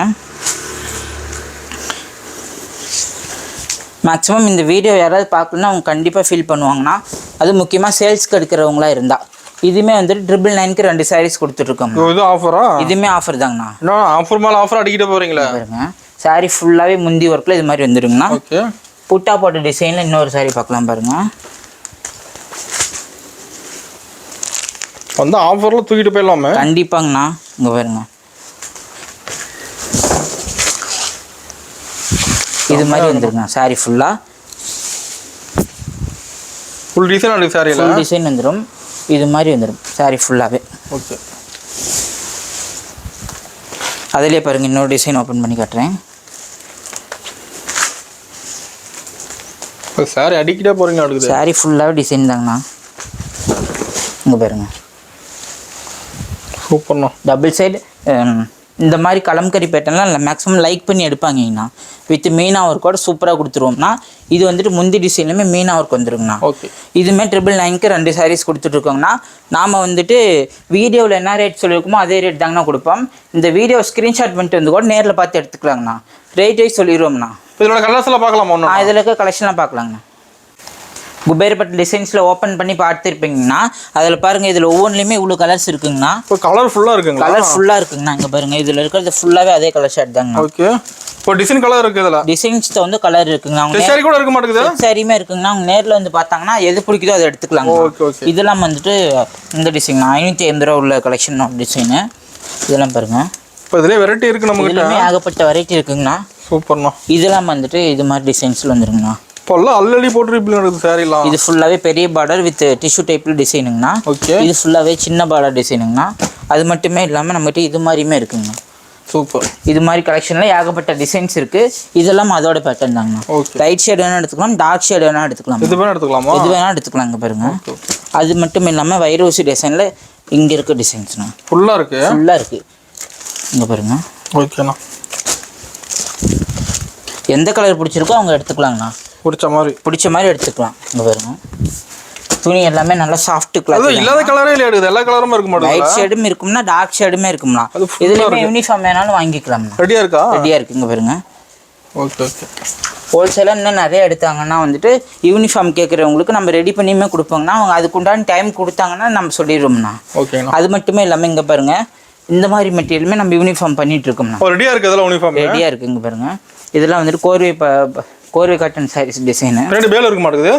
மேக்ஸிமம் இந்த வீடியோ யாராவது பார்க்கணுன்னா அவங்க கண்டிப்பாக ஃபீல் பண்ணுவாங்கண்ணா. அது முக்கியமாக சேல்ஸ்க்கு எடுக்கிறவங்களா இருந்தால். இதுவுமே வந்துட்டு 999க்கு 2 சாரீஸ் கொடுத்துட்ருக்கோம். இது ஆஃபரா? இதுவுமே ஆஃபர் தாங்கண்ணா. ஆஃபர் மேலே ஆஃபர் அடிக்கிட்டு போகிறீங்களா? பாருங்க சாரி ஃபுல்லாகவே முந்தி ஒர்க்கில் இது மாதிரி வந்துருங்கண்ணா. ஓகே. புட்டா போட்ட டிசைனில் இன்னொரு சாரீ பார்க்கலாம் பாருங்கள். வந்து ஆஃபரில் தூக்கிட்டு போயிடலாமே. கண்டிப்பாங்கண்ணா. இங்கே பாருங்க இது மாதிரி வந்துருங்க சாரி ஃபுல்லாக ஃபுல் டிசைன் அந்த சாரியில் ஃபுல் டிசைன் வந்துடும். இது மாதிரி வந்துடும் சாரி ஃபுல்லாகவே. ஓகே. அதிலே பாருங்கள் இன்னொரு டிசைன் ஓப்பன் பண்ணி காட்டுறேன். இப்போ சாரி அடிக்கிட்டே போகிறீங்க அடுக்குது. சாரி ஃபுல்லாகவே டிசைன் தாங்கண்ணா. இங்கே பாருங்க சூப்பர்ண்ணா. டபுள் சைடு இந்த மாதிரி கலம்கரி பேட்டர்ன்லாம் மேக்ஸிமம் லைக் பண்ணி எடுப்பாங்கண்ணா. வித் மீனா ஒர்க்கோட சூப்பராக கொடுத்துருவோம்னா. இது வந்துட்டு முந்தி டிசைன்லுமே மீனா ஒர்க் வந்துருங்கண்ணா. ஓகே. இதுமே 999க்கு 2 சாரீஸ் கொடுத்துட்ருக்கோங்கண்ணா. நாம் வந்துட்டு வீடியோவில் என்ன ரேட் சொல்லியிருக்கோமோ அதே ரேட் தாங்கண்ணா கொடுப்போம். இந்த வீடியோ ஸ்க்ரீன்ஷாட் பண்ணிட்டு வந்து கூட நேரில் பார்த்து எடுத்துக்கலாங்கண்ணா. Rate wise சொல்லிடுவோம்ண்ணா. இதோட கலர்ஸ் எல்லாம் பார்க்கலாமா? இதில் இருக்க கலெக்ஷன்லாம் பார்க்கலாங்கண்ணா. குபேரப்பட்ட டிசைன்ஸில் ஓப்பன் பண்ணி பார்த்துருப்பீங்கன்னா அதில் பாருங்கள் இதில் ஒவ்வொன்றுலையுமே இவ்வளோ கலர்ஸ் இருக்குங்கண்ணா. இப்போ கலர் ஃபுல்லாக இருக்குங்க. கலர் ஃபுல்லாக இருக்குங்கண்ணா. இங்கே பாருங்கள் இதில் இருக்கிறது ஃபுல்லாகவே அதே கலர் ஷர்ட் தாங்கண்ணா. ஓகே. இப்போ டிசைன் கலர் இருக்குது. இதில் டிசைன்ஸ் வந்து கலர் இருக்குங்கண்ணா. அவங்க சாரி கூட இருக்க மாட்டேங்குது. சாரியுமே இருக்குங்கண்ணா. அவங்க நேரில் வந்து பார்த்தாங்கன்னா எது பிடிக்குதோ அதை எடுத்துக்கலாங்க. Okay okay. இதெல்லாம் வந்துட்டு இந்த டிசைன் 550 ரூபா உள்ள கலெக்ஷன் டிசைனு. இதெல்லாம் பாருங்கள். இப்போ இதிலே வெரைட்டி இருக்குது நமக்கு. இதுலேயுமே ஏகப்பட்ட வெரைட்டி இருக்குங்கண்ணா. சூப்பர்ண்ணா. இதெல்லாம் வந்துட்டு இது மாதிரி டிசைன்ஸில் வந்துருங்கண்ணா. இப்போல்லாம் அல்லடி போட்டுருப்பீங்க இருக்குது சாரிலாம். இது ஃபுல்லாகவே பெரிய பார்டர் வித் டிஷ்யூ டைப்பில் டிசைனுங்கண்ணா. ஓகே. இது ஃபுல்லாகவே சின்ன பார்டர் டிசைனுங்கண்ணா. அது மட்டுமே இல்லாமல் நம்மகிட்ட இது மாதிரியுமே இருக்குங்கண்ணா. சூப்பர். இது மாதிரி கலெக்ஷனில் ஏகப்பட்ட டிசைன்ஸ் இருக்குது. இதெல்லாம் அதோட பேட்டர்ன் தாங்கண்ணா. ஓகே. லைட் ஷேட் வேணால் எடுத்துக்கலாம், டார்க் ஷேட் வேணால் எடுத்துக்கலாம். இது வேணால் எடுத்துக்கலாமா? இது வேணால் எடுத்துக்கலாம். இங்கே பாருங்கள். அது மட்டும் இல்லாமல் வைரோசி டிசைனில் இங்கே இருக்க டிசைன்ஸ்ண்ணா ஃபுல்லாக இருக்குது. ஃபுல்லாக இருக்குது. இங்கே பாருங்கள். ஓகேண்ணா. எந்த கலர் பிடிச்சிருக்கோ அவங்க எடுத்துக்கலாங்கண்ணா. பிடிச்ச மாதிரி எடுத்துக்கலாம். இங்கே பாருங்கள். துணி எல்லாமே நல்லா சாஃப்ட் கிளாத். இல்லாத கலரே இல்ல எடுக்குது. எல்லா கலரும் இருக்க மாட்டேங்குது. லைட் ஷேடும் இருக்கும்னா டார்க் ஷேடுமே இருக்கும்னா. இதுலயே யூனிஃபார்ம் வேணாலும் வாங்கிக்கலாம்ண்ணா. ரெடியா இருக்கா? ரெடியா இருக்குங்க பாருங்க. Okay okay. ஹோல்சேலாக இன்னும் நிறைய எடுத்தாங்கன்னா வந்துட்டு யூனிஃபார்ம் கேட்குறவங்களுக்கு நம்ம ரெடி பண்ணியுமே கொடுப்போங்கண்ணா. அவங்க அதுக்குண்டான டைம் கொடுத்தாங்கன்னா நம்ம சொல்லிடுவோம்ண்ணா. ஓகேண்ணா. அது மட்டுமே இல்லாமல் இங்கே பாருங்க இந்த மாதிரி மெட்டீரியலுமே நம்ம யூனிஃபார்ம் பண்ணிட்டு இருக்கோம்ண்ணா. ரெடியா இருக்கு. இதெல்லாம் யூனிஃபார்ம் ரெடியா இருக்குங்க பாருங்க. இதெல்லாம் வந்துட்டு கோர்வை காட்டன் சாரீஸ் டிசைனு. ரெண்டு பேர் இருக்க மாட்டேங்குது.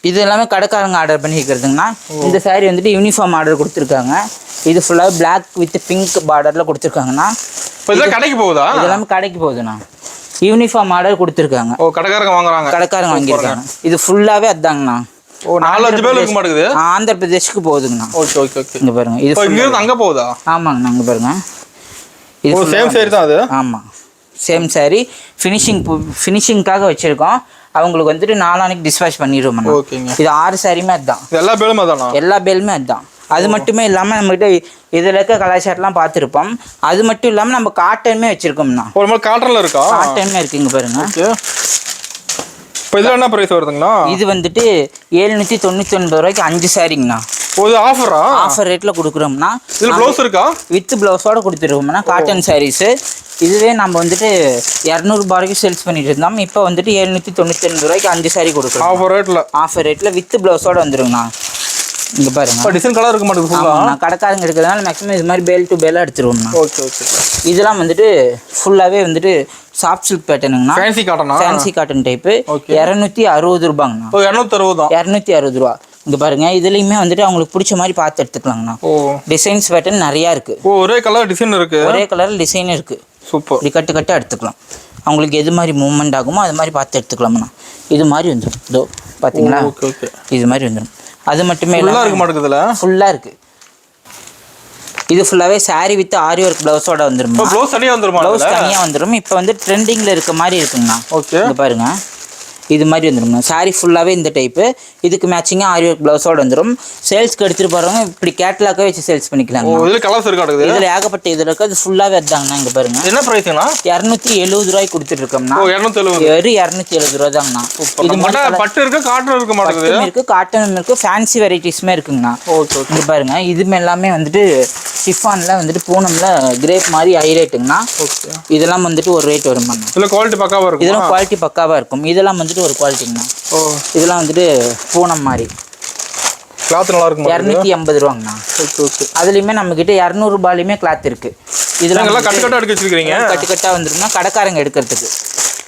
இது எல்லாமே கடைக்காரங்க ஆர்டர் பண்ணிக்கிறதுங்கண்ணா. இந்த சாரீ வந்துட்டு யூனிஃபார்ம் ஆர்டர் கொடுத்துருக்காங்க. இது ஃபுல்லாக பிளாக் வித் பிங்க் பார்டரில் கொடுத்துருக்காங்கண்ணா. இதெல்லாம் கடைக்கு போகுதா? இதெல்லாமே கடைக்கு போகுதுண்ணா. யூனிஃபார்ம் ஆர்டர் கொடுத்துருக்காங்க. கடைக்காரங்க வாங்குறாங்க. கடைக்காரங்க வாங்கியிருக்காங்க. இது ஃபுல்லாகவே அதாங்கண்ணா. 4-5 பேர் இருக்க மாட்டேங்குது. ஆந்திர பிரதேஷ்க்கு போகுதுங்கண்ணா. Okay okay okay. இங்கே பாருங்க. இது இங்கிருந்து அங்கே போகுதா? ஆமாங்கண்ணா. இங்கே பாருங்க. இது சேம் சாரி தான் அது. ஆமாம் சேம் சாரி. ஃபினிஷிங்காக வச்சுருக்கோம். அவங்களுக்கு வந்துட்டு நாளானிக்கு டிஸ்பேச் பண்ணிடுவோம். ஓகேங்க. இது 6 சாரியுமே அதுதான். எல்லா பேலுமே அதானா? எல்லா பேலுமே அதுதான். அது மட்டுமே இல்லாமல் நம்மகிட்ட இதில் இருக்க கலாச்சாரம்லாம் பார்த்துருப்போம். அது மட்டும் இல்லாமல் நம்ம காட்டனுமே வச்சுருக்கோம்ண்ணா. ஒரு மாதிரி காட்டனில் இருக்கா? காட்டனுமே இருக்குங்க பாருங்க. இப்போ இதில் என்ன ப்ரைஸ் வருதுங்கண்ணா? இது வந்துட்டு 799 ரூபாய்க்கு 5 சாரிங்கண்ணா. இது ஆஃபரா? ஆஃபர் ரேட்டில் கொடுக்குறோம்னா. இதில் ப்ளவுஸ் இருக்கா? வித் ப்ளவுஸோட கொடுத்துருவோம்னா காட்டன் சாரீஸு. இதுவே நம்ம வந்துட்டு 200 ரூபாய்க்கு சேல்ஸ் பண்ணிட்டு இருந்தோம். இப்போ வந்துட்டு 799 ரூபாய்க்கு 5 சாரி கொடுக்குறோம். ஆஃபர் ரேட்டில் வித் ப்ளவுஸோட வந்துருங்கண்ணா. இங்கே பாருங்க. டிசைன் கலர் இருக்க மாட்டேங்குது. கடைக்காரங்க எடுக்கிறதுனால மேக்ஸிமம் இது மாதிரி பேல் டு பேலாக எடுத்துருவோம்ண்ணா. Okay okay. இதெல்லாம் வந்துட்டு ஃபுல்லாகவே வந்துட்டு சாஃப்ட் சில்க் பேட்டர்னுங்கண்ணா. ஃபேன்சி காட்டனா? Fancy cotton type. 260 ரூபாங்கண்ணா. 260 ரூபா. இங்கே பாருங்க. இதுலேயுமே வந்துட்டு அவங்களுக்கு பிடிச்ச மாதிரி பார்த்து எடுத்துக்கலாங்கண்ணா. டிசைன்ஸ் பேட்டர்ன் நிறையா இருக்குது. ஒரே கலர் டிசைன் இருக்குது. ஒரே கலர் டிசைன் இருக்குது. சூப்பர். இப்படி கட்டு எடுத்துக்கலாம். அவங்களுக்கு எது மாதிரி மூவ்மெண்ட் ஆகுமோ அது மாதிரி பார்த்து எடுத்துக்கலாம்ண்ணா. இது மாதிரி வந்துடும். இதோ பார்த்தீங்களா? Okay okay. இது மாதிரி வந்துடும். அது மட்டுமே ஃபுல்லாக இருக்க மாட்டேங்குதுல. ஃபுல்லாக இருக்குது. இது ஃபுல்லாகவே சாரி வித் ஆரி ஒர்க் ப்ளவுஸோட வந்துடும். ப்ளவுஸ் தனியாக வந்துடும். ப்ளவுஸ் தனியாக வந்துடும். இப்போ வந்து ட்ரெண்டிங்கில் இருக்க மாதிரி இருக்குங்கண்ணா. ஓகே. இங்கே பாருங்க. இது மாதிரி வந்துடும். சாரி ஃபுல்லாகவே இந்த டைப்பு. இதுக்கு மேட்சிங்காக ஆரி ஒர்க் ப்ளவுஸோடு வந்துடும். சேல்ஸ்க்கு எடுத்துகிட்டு போகிறவங்க இப்படி கேட்லாக்காக வச்சு சேல்ஸ் பண்ணிக்கலாம். இதில் கலர்ஸ் இருக்காது. இதில் ஏகப்பட்ட இதில் இருக்குது. அது ஃபுல்லாகவே அதுதாங்கண்ணா. இங்கே பாருங்க. என்ன ப்ரைஸ்ண்ணா? 270 ரூபாய்க்கு கொடுத்துட்ருக்கோம்ண்ணா. 270. வெறும் 270 ரூபா தாங்கண்ணா. இது மட்டும் பட்டு இருக்கு, காட்டன் இருக்க மாட்டேங்குது. இருக்குது, காட்டனும் இருக்குது, ஃபேன்சி வெரைட்டிஸுமே இருக்குங்கண்ணா. ஓகே. இங்கே பாருங்க. இதுமே எல்லாமே வந்துட்டு ஷிஃபானில் வந்துட்டு பூனமில் கிரேப் மாதிரி ஹை ரேட்டுங்கண்ணா. ஓகே. இதெல்லாம் வந்துட்டு ஒரு ரேட் வருமாண்ணா. இதில் குவாலிட்டி பக்காவாக இருக்கும். இதெல்லாம் குவாலிட்டி பக்காவாக இருக்கும். இதெல்லாம் வந்துட்டு ஒரு குவாலிட்டிங்கண்ணா. இதெல்லாம் வந்துட்டு பூனம் மாதிரி. கிளாத் நல்லா இருக்கும். 280 ரூபாங்கண்ணா. Okay okay. அதுலேயுமே நம்மக்கிட்ட 200 ரூபாயிலுமே கிளாத் இருக்குது. இதெல்லாம் கட்டு எடுக்க வச்சுருக்கீங்க. கட்டாக வந்துருக்குன்னா கடைக்காரங்க எடுக்கிறதுக்கு.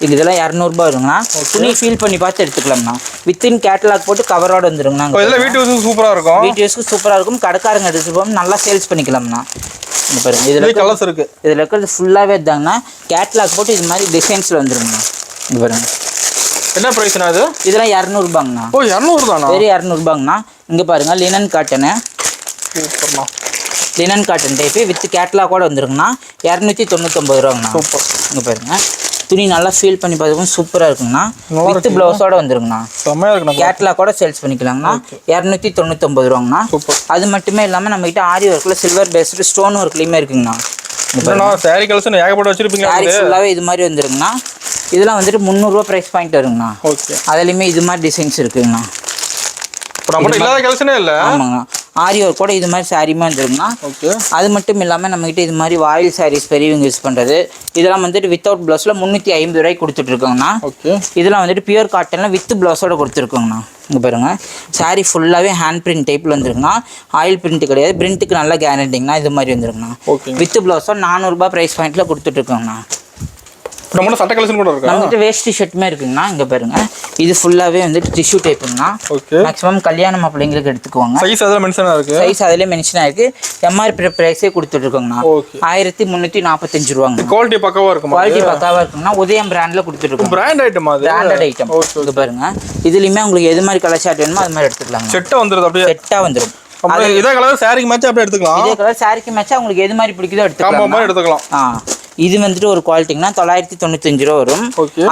இதெல்லாம் 200 ரூபாய் வருங்கண்ணா. துணி ஃபீல் பண்ணி பார்த்து எடுத்துக்கலாம்ண்ணா. வித்தின் கேட்டலாக் போட்டு கவரோட வந்துருங்கண்ணா. இதெல்லாம் வீட்டு யூஸ்க்கு சூப்பராக இருக்கும். வீட்டு யூஸ்க்கு சூப்பராக இருக்கும். கடைக்காரங்க எடுத்துட்டு போகும் நல்லா சேல்ஸ் பண்ணிக்கலாம்ண்ணா. இந்த பாருங்க. இதில் கலர்ஸ் இருக்குது. இதில் இருக்கிறது ஃபுல்லாகவே இருந்தாங்கன்னா கேட்லாக் போட்டு இது மாதிரி டிசைன்ஸில் வந்துருங்கண்ணா. இங்கே பாருங்க. என்ன பிரைஸ்னா அது? இதெல்லாம் 200 ஓ 200 தானா? வெறும் 200 இங்கே பாருங்க லினன் காட்டனு. சூப்பர்ண்ணா. லினன் காட்டன் டைப்பு வித் கேட்லாகோட வந்துருங்கண்ணா. 299 ரூபாங்கண்ணா. சூப்பர். இங்கே பாருங்க துணி நல்லா ஃபீல் பண்ணி பார்த்துக்கோங்க சூப்பராக இருக்குங்கண்ணா. வித் ப்ளவுஸோட வந்துருங்கண்ணா. செம்மையாக இருக்குண்ணா. கேட்லாகோட சேல்ஸ் பண்ணிக்கலாங்கண்ணா. 299 ரூபாங்கண்ணா. அது மட்டுமே இல்லாமல் நம்மகிட்ட ஆரி ஒர்க்கில் சில்வர் பேஸ்டு ஸ்டோன் ஒர்க்லேயுமே இருக்குங்கண்ணா. சாரி கலெக்ஷன் ஏகப்பட்ட வச்சிருப்பீங்க. சாரி ஃபுல்லாகவே இது மாதிரி வந்துருங்கண்ணா. இதெல்லாம் வந்துட்டு 300 ரூபா ப்ரைஸ் பாயிண்ட் வருங்கண்ணா. ஓகே. அதுலேயுமே இது மாதிரி டிசைன்ஸ் இருக்குங்கண்ணா. நம்மகிட்ட இல்லாத கலெக்ஷனே இல்லை. ஆமாங்கண்ணா. ஆரி ஒர்க் கூட இது மாதிரி சாரியுமே வந்துருங்கண்ணா. ஓகே. அது மட்டும் இல்லாமல் நம்மகிட்ட இது மாதிரி வாயில் சாரீஸ் பெரியவங்க யூஸ் பண்ணுறது இதெல்லாம் வந்துட்டு வித்தவுட் ப்ளவுஸில் 350 ரூபாய்க்கு கொடுத்துட்ருக்கோங்கண்ணா. ஓகே. இதெல்லாம் வந்துட்டு பியூர் காட்டனில் வித் ப்ளவுஸோட கொடுத்துருக்கோங்கண்ணா. இங்கே பாருங்க சாரீ ஃபுல்லாகவே ஹேண்ட் பிரிண்ட் டைப்பில் வந்துருங்கண்ணா. ஆயில் பிரிண்ட் கிடையாது. பிரிண்ட்டுக்கு நல்லா கேரண்டிங்கண்ணா. இது மாதிரி வந்துருங்கண்ணா. வித் ப்ளவுஸோட 400 ரூபாய் ப்ரைஸ் பாயிண்ட்டில் கொடுத்துட்ருக்கோங்கண்ணா. நம்மகிட்ட சட்டை கலெக்ஷன் கூட இருக்கு. நம்மகிட்ட வேஷ்டி ஷர்ட்டுமே இருக்குங்கண்ணா. இங்கே பாருங்க இது ஃபுல்லாகவே வந்துட்டு டிஷ்யூ டைப்புங்கண்ணா. ஓகே. மேக்ஸிமம் கல்யாண மாப்பிள்ளைங்களுக்கு எடுத்துக்குவாங்க. சைஸ் அதில் மென்ஷன் இருக்கு. சைஸ் அதிலே மென்ஷன் ஆயிருக்கு. எம்ஆர்பி ப்ரைஸே கொடுத்துட்ருக்கோங்கண்ணா. 1345 ரூபாங்க. குவாலிட்டி பக்காவாக இருக்கும். குவாலிட்டி பக்காவாக இருக்குங்கண்ணா. உதயம் பிராண்டில் கொடுத்துட்ருக்கோம். பிராண்ட் ஐட்டம் அது. Branded item. இது பாருங்க இதுலேயுமே உங்களுக்கு எது மாதிரி கலர் ஷார்ட் வேணுமோ அது மாதிரி எடுத்துக்கலாங்க. செட்டாக வந்துடுது. அப்படியே செட்டாக வந்துடும். இதே கலர் சாரிக்கு மேட்ச் அப்படியே எடுத்துக்கலாம். இதே கலர் சாரிக்கு மேட்சா உங்களுக்கு எது மாதிரி பிடிக்குதோ எடுத்துக்கலாம். இது வந்துட்டு ஒரு குவாலிட்டிங்கன்னா 995 ரூபா வரும்.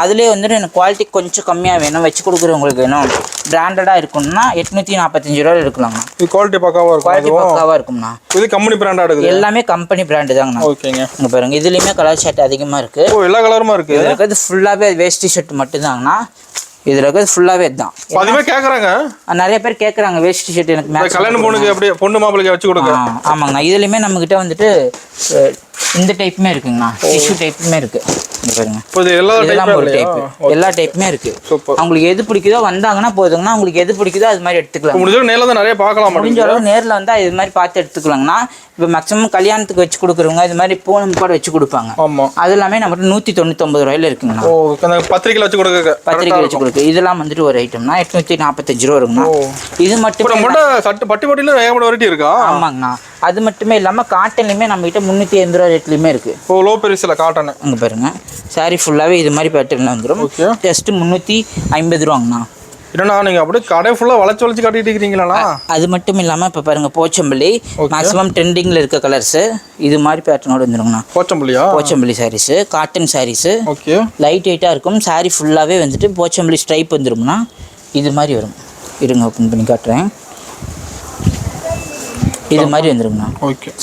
அதுலேயே வந்துட்டு எனக்கு குவாலிட்டி கொஞ்சம் கம்மியாக வேணும் வச்சு கொடுக்குறவங்களுக்கு வேணும் பிராண்டடாக இருக்கும்னா 845 ரூபா எடுக்கலாம்ண்ணா. இது குவாலிட்டி பக்காவாக இருக்கும். குவாலிட்டி பக்காவாக இருக்கும்ண்ணா. இது கம்பெனி பிராண்டாக இருக்குது. எல்லாமே கம்பெனி பிராண்டு தாங்கண்ணா. ஓகேங்க. இங்கே பாருங்க இதுலேயுமே கலர் ஷர்ட் அதிகமாக இருக்குது. ஓ எல்லா கலருமா இருக்குது. இதில் இருக்கிறது ஃபுல்லாகவே வேஷ்டி ஷர்ட் மட்டும்தாங்கண்ணா. இதில் இருக்கிறது ஃபுல்லாகவே தான். அதுவே கேட்குறாங்க. நிறைய பேர் கேட்குறாங்க வேஷ்டி ஷர்ட் எனக்கு கல்யாணம் பொண்ணுக்கு அப்படியே பொண்ணு மாப்பிள்ளைக்கு வச்சு கொடுங்க. ஆமாங்கண்ணா. இதுலேயுமே நம்மக்கிட்ட வந்துட்டு இந்த டைப்புமே இருக்குங்கண்ணா. டிஷ்யூ டைப்புமே இருக்குது. இதெல்லாம் ஒரு டைப். எல்லா டைப்புமே இருக்கு. அவங்களுக்கு எது பிடிக்குதோ வந்தாங்கன்னா போதுங்கண்ணா. உங்களுக்கு எது பிடிக்குதோ அது மாதிரி எடுத்துக்கலாம். முடிஞ்ச அளவு நேரில் வந்தால் இது மாதிரி பார்த்து எடுத்துக்கலாங்கண்ணா. இப்போ மேக்ஸிமம் கல்யாணத்துக்கு வச்சு கொடுக்குறவங்க இது மாதிரி பூனம் கூட வச்சு கொடுப்பாங்க. அது எல்லாமே நம்மகிட்ட 199 ரூபாயில இருக்குங்கண்ணா. பத்திரிக்கை வச்சு கொடுக்க இதெல்லாம் வந்துட்டு ஒரு ஐட்டம்னா 845 ரூபா இருக்குங்கண்ணா. இது மட்டும் பட்டி பட்டியில் ஏகப்பட்ட வெரைட்டி இருக்கா? ஆமாங்கண்ணா. அது மட்டுமே இல்லாமல் காட்டன்லையுமே நம்மகிட்ட 380 ரூபா ரேட்லையுமே இருக்கு. லோ பெரிஸில் காட்டன். அங்கே பாருங்க சாரி ஃபுல்லாகவே இது மாதிரி பேட்டர்னில் வந்துடும். ஜஸ்ட் 350 ரூபாங்கண்ணா. என்னண்ணா நீங்கள் அப்படியே கடை ஃபுல்லாக வளைச்சு காட்டிட்டு இருக்கிறீங்களா? அது மட்டும் இல்லாமல் இப்போ பாருங்க போச்சம்பள்ளி மேக்ஸிமம் ட்ரெண்டிங்கில் இருக்க கலர்ஸு இது மாதிரி பேட்டர்னோட வந்துருங்கண்ணா. போச்சம்பள்ளி சாரீஸு காட்டன் சாரீஸு லைட் வெயிட்டாக இருக்கும். சாரீ ஃபுல்லாகவே வந்துட்டு போச்சம்பள்ளி ஸ்ட்ரைப் வந்துரும்னா இது மாதிரி வரும். இருங்க ஓப்பன் பண்ணி காட்டுறேன். இது மாதிரி வந்துருங்கண்ணா.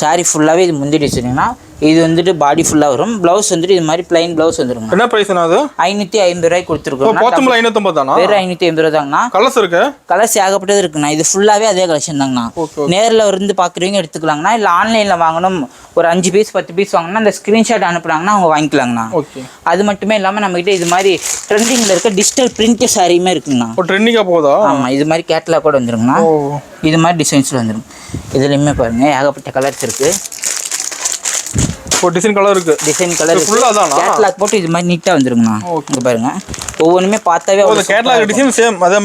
சாரீ ஃபுல்லாகவே இது முந்தி டிசைனுங்கண்ணா. இது வந்துட்டு பாடி ஃபுல்லாக வரும். ப்ளவுஸ் வந்துட்டு இது மாதிரி பிளைன் ப்ளவுஸ் வந்துருங்க. என்ன ப்ரைஸ்னா அது? 550 ரூபாய்க்கு கொடுத்துருக்கோம். போச்சம்பள்ளி 550 தானா? வேறு 550 ரூபா தாங்கண்ணா. கலர்ஸ் இருக்கு. கலர்ஸ் ஏகப்பட்டது இருக்குண்ணா. இது ஃபுல்லாகவே அதே கலெக்ஷன் தாங்கண்ணா. நேரில் இருந்து பார்க்குறவங்க எடுத்துக்கலாங்கண்ணா. இல்லை ஆன்லைனில் வாங்கணும் ஒரு 5 பீஸ் 10 பீஸ் வாங்கினா அந்த ஸ்க்ரீன்ஷாட் அனுப்புனாங்கன்னா அவங்க வாங்கிக்கலாங்கண்ணா. அது மட்டுமே இல்லாமல் நம்மகிட்ட இது மாதிரி ட்ரெண்டிங்கில் இருக்க டிஜிட்டல் பிரிண்ட் சாரியுமே இருக்குங்கண்ணா. ட்ரெண்டிங்காக போதா? ஆமாம். இது மாதிரி கேட்லாக் கூட வந்துருங்கண்ணா. இது மாதிரி டிசைன்ஸில் வந்துடும். இதுலேயுமே பாருங்கள் ஏகப்பட்ட கலர்ஸ் இருக்குது. டிசைன் கலர் இருக்கு. டிசைன் கலர் ஃபுல்லா தானா? கேட்லாக் போட்டு இது மாதிரி நீட்டா வந்துருங்கண்ணா. இங்க பாருங்க ஒவ்வொன்றுமே பார்த்தாவே கேட்லாக் டிசைன் சேம் அதே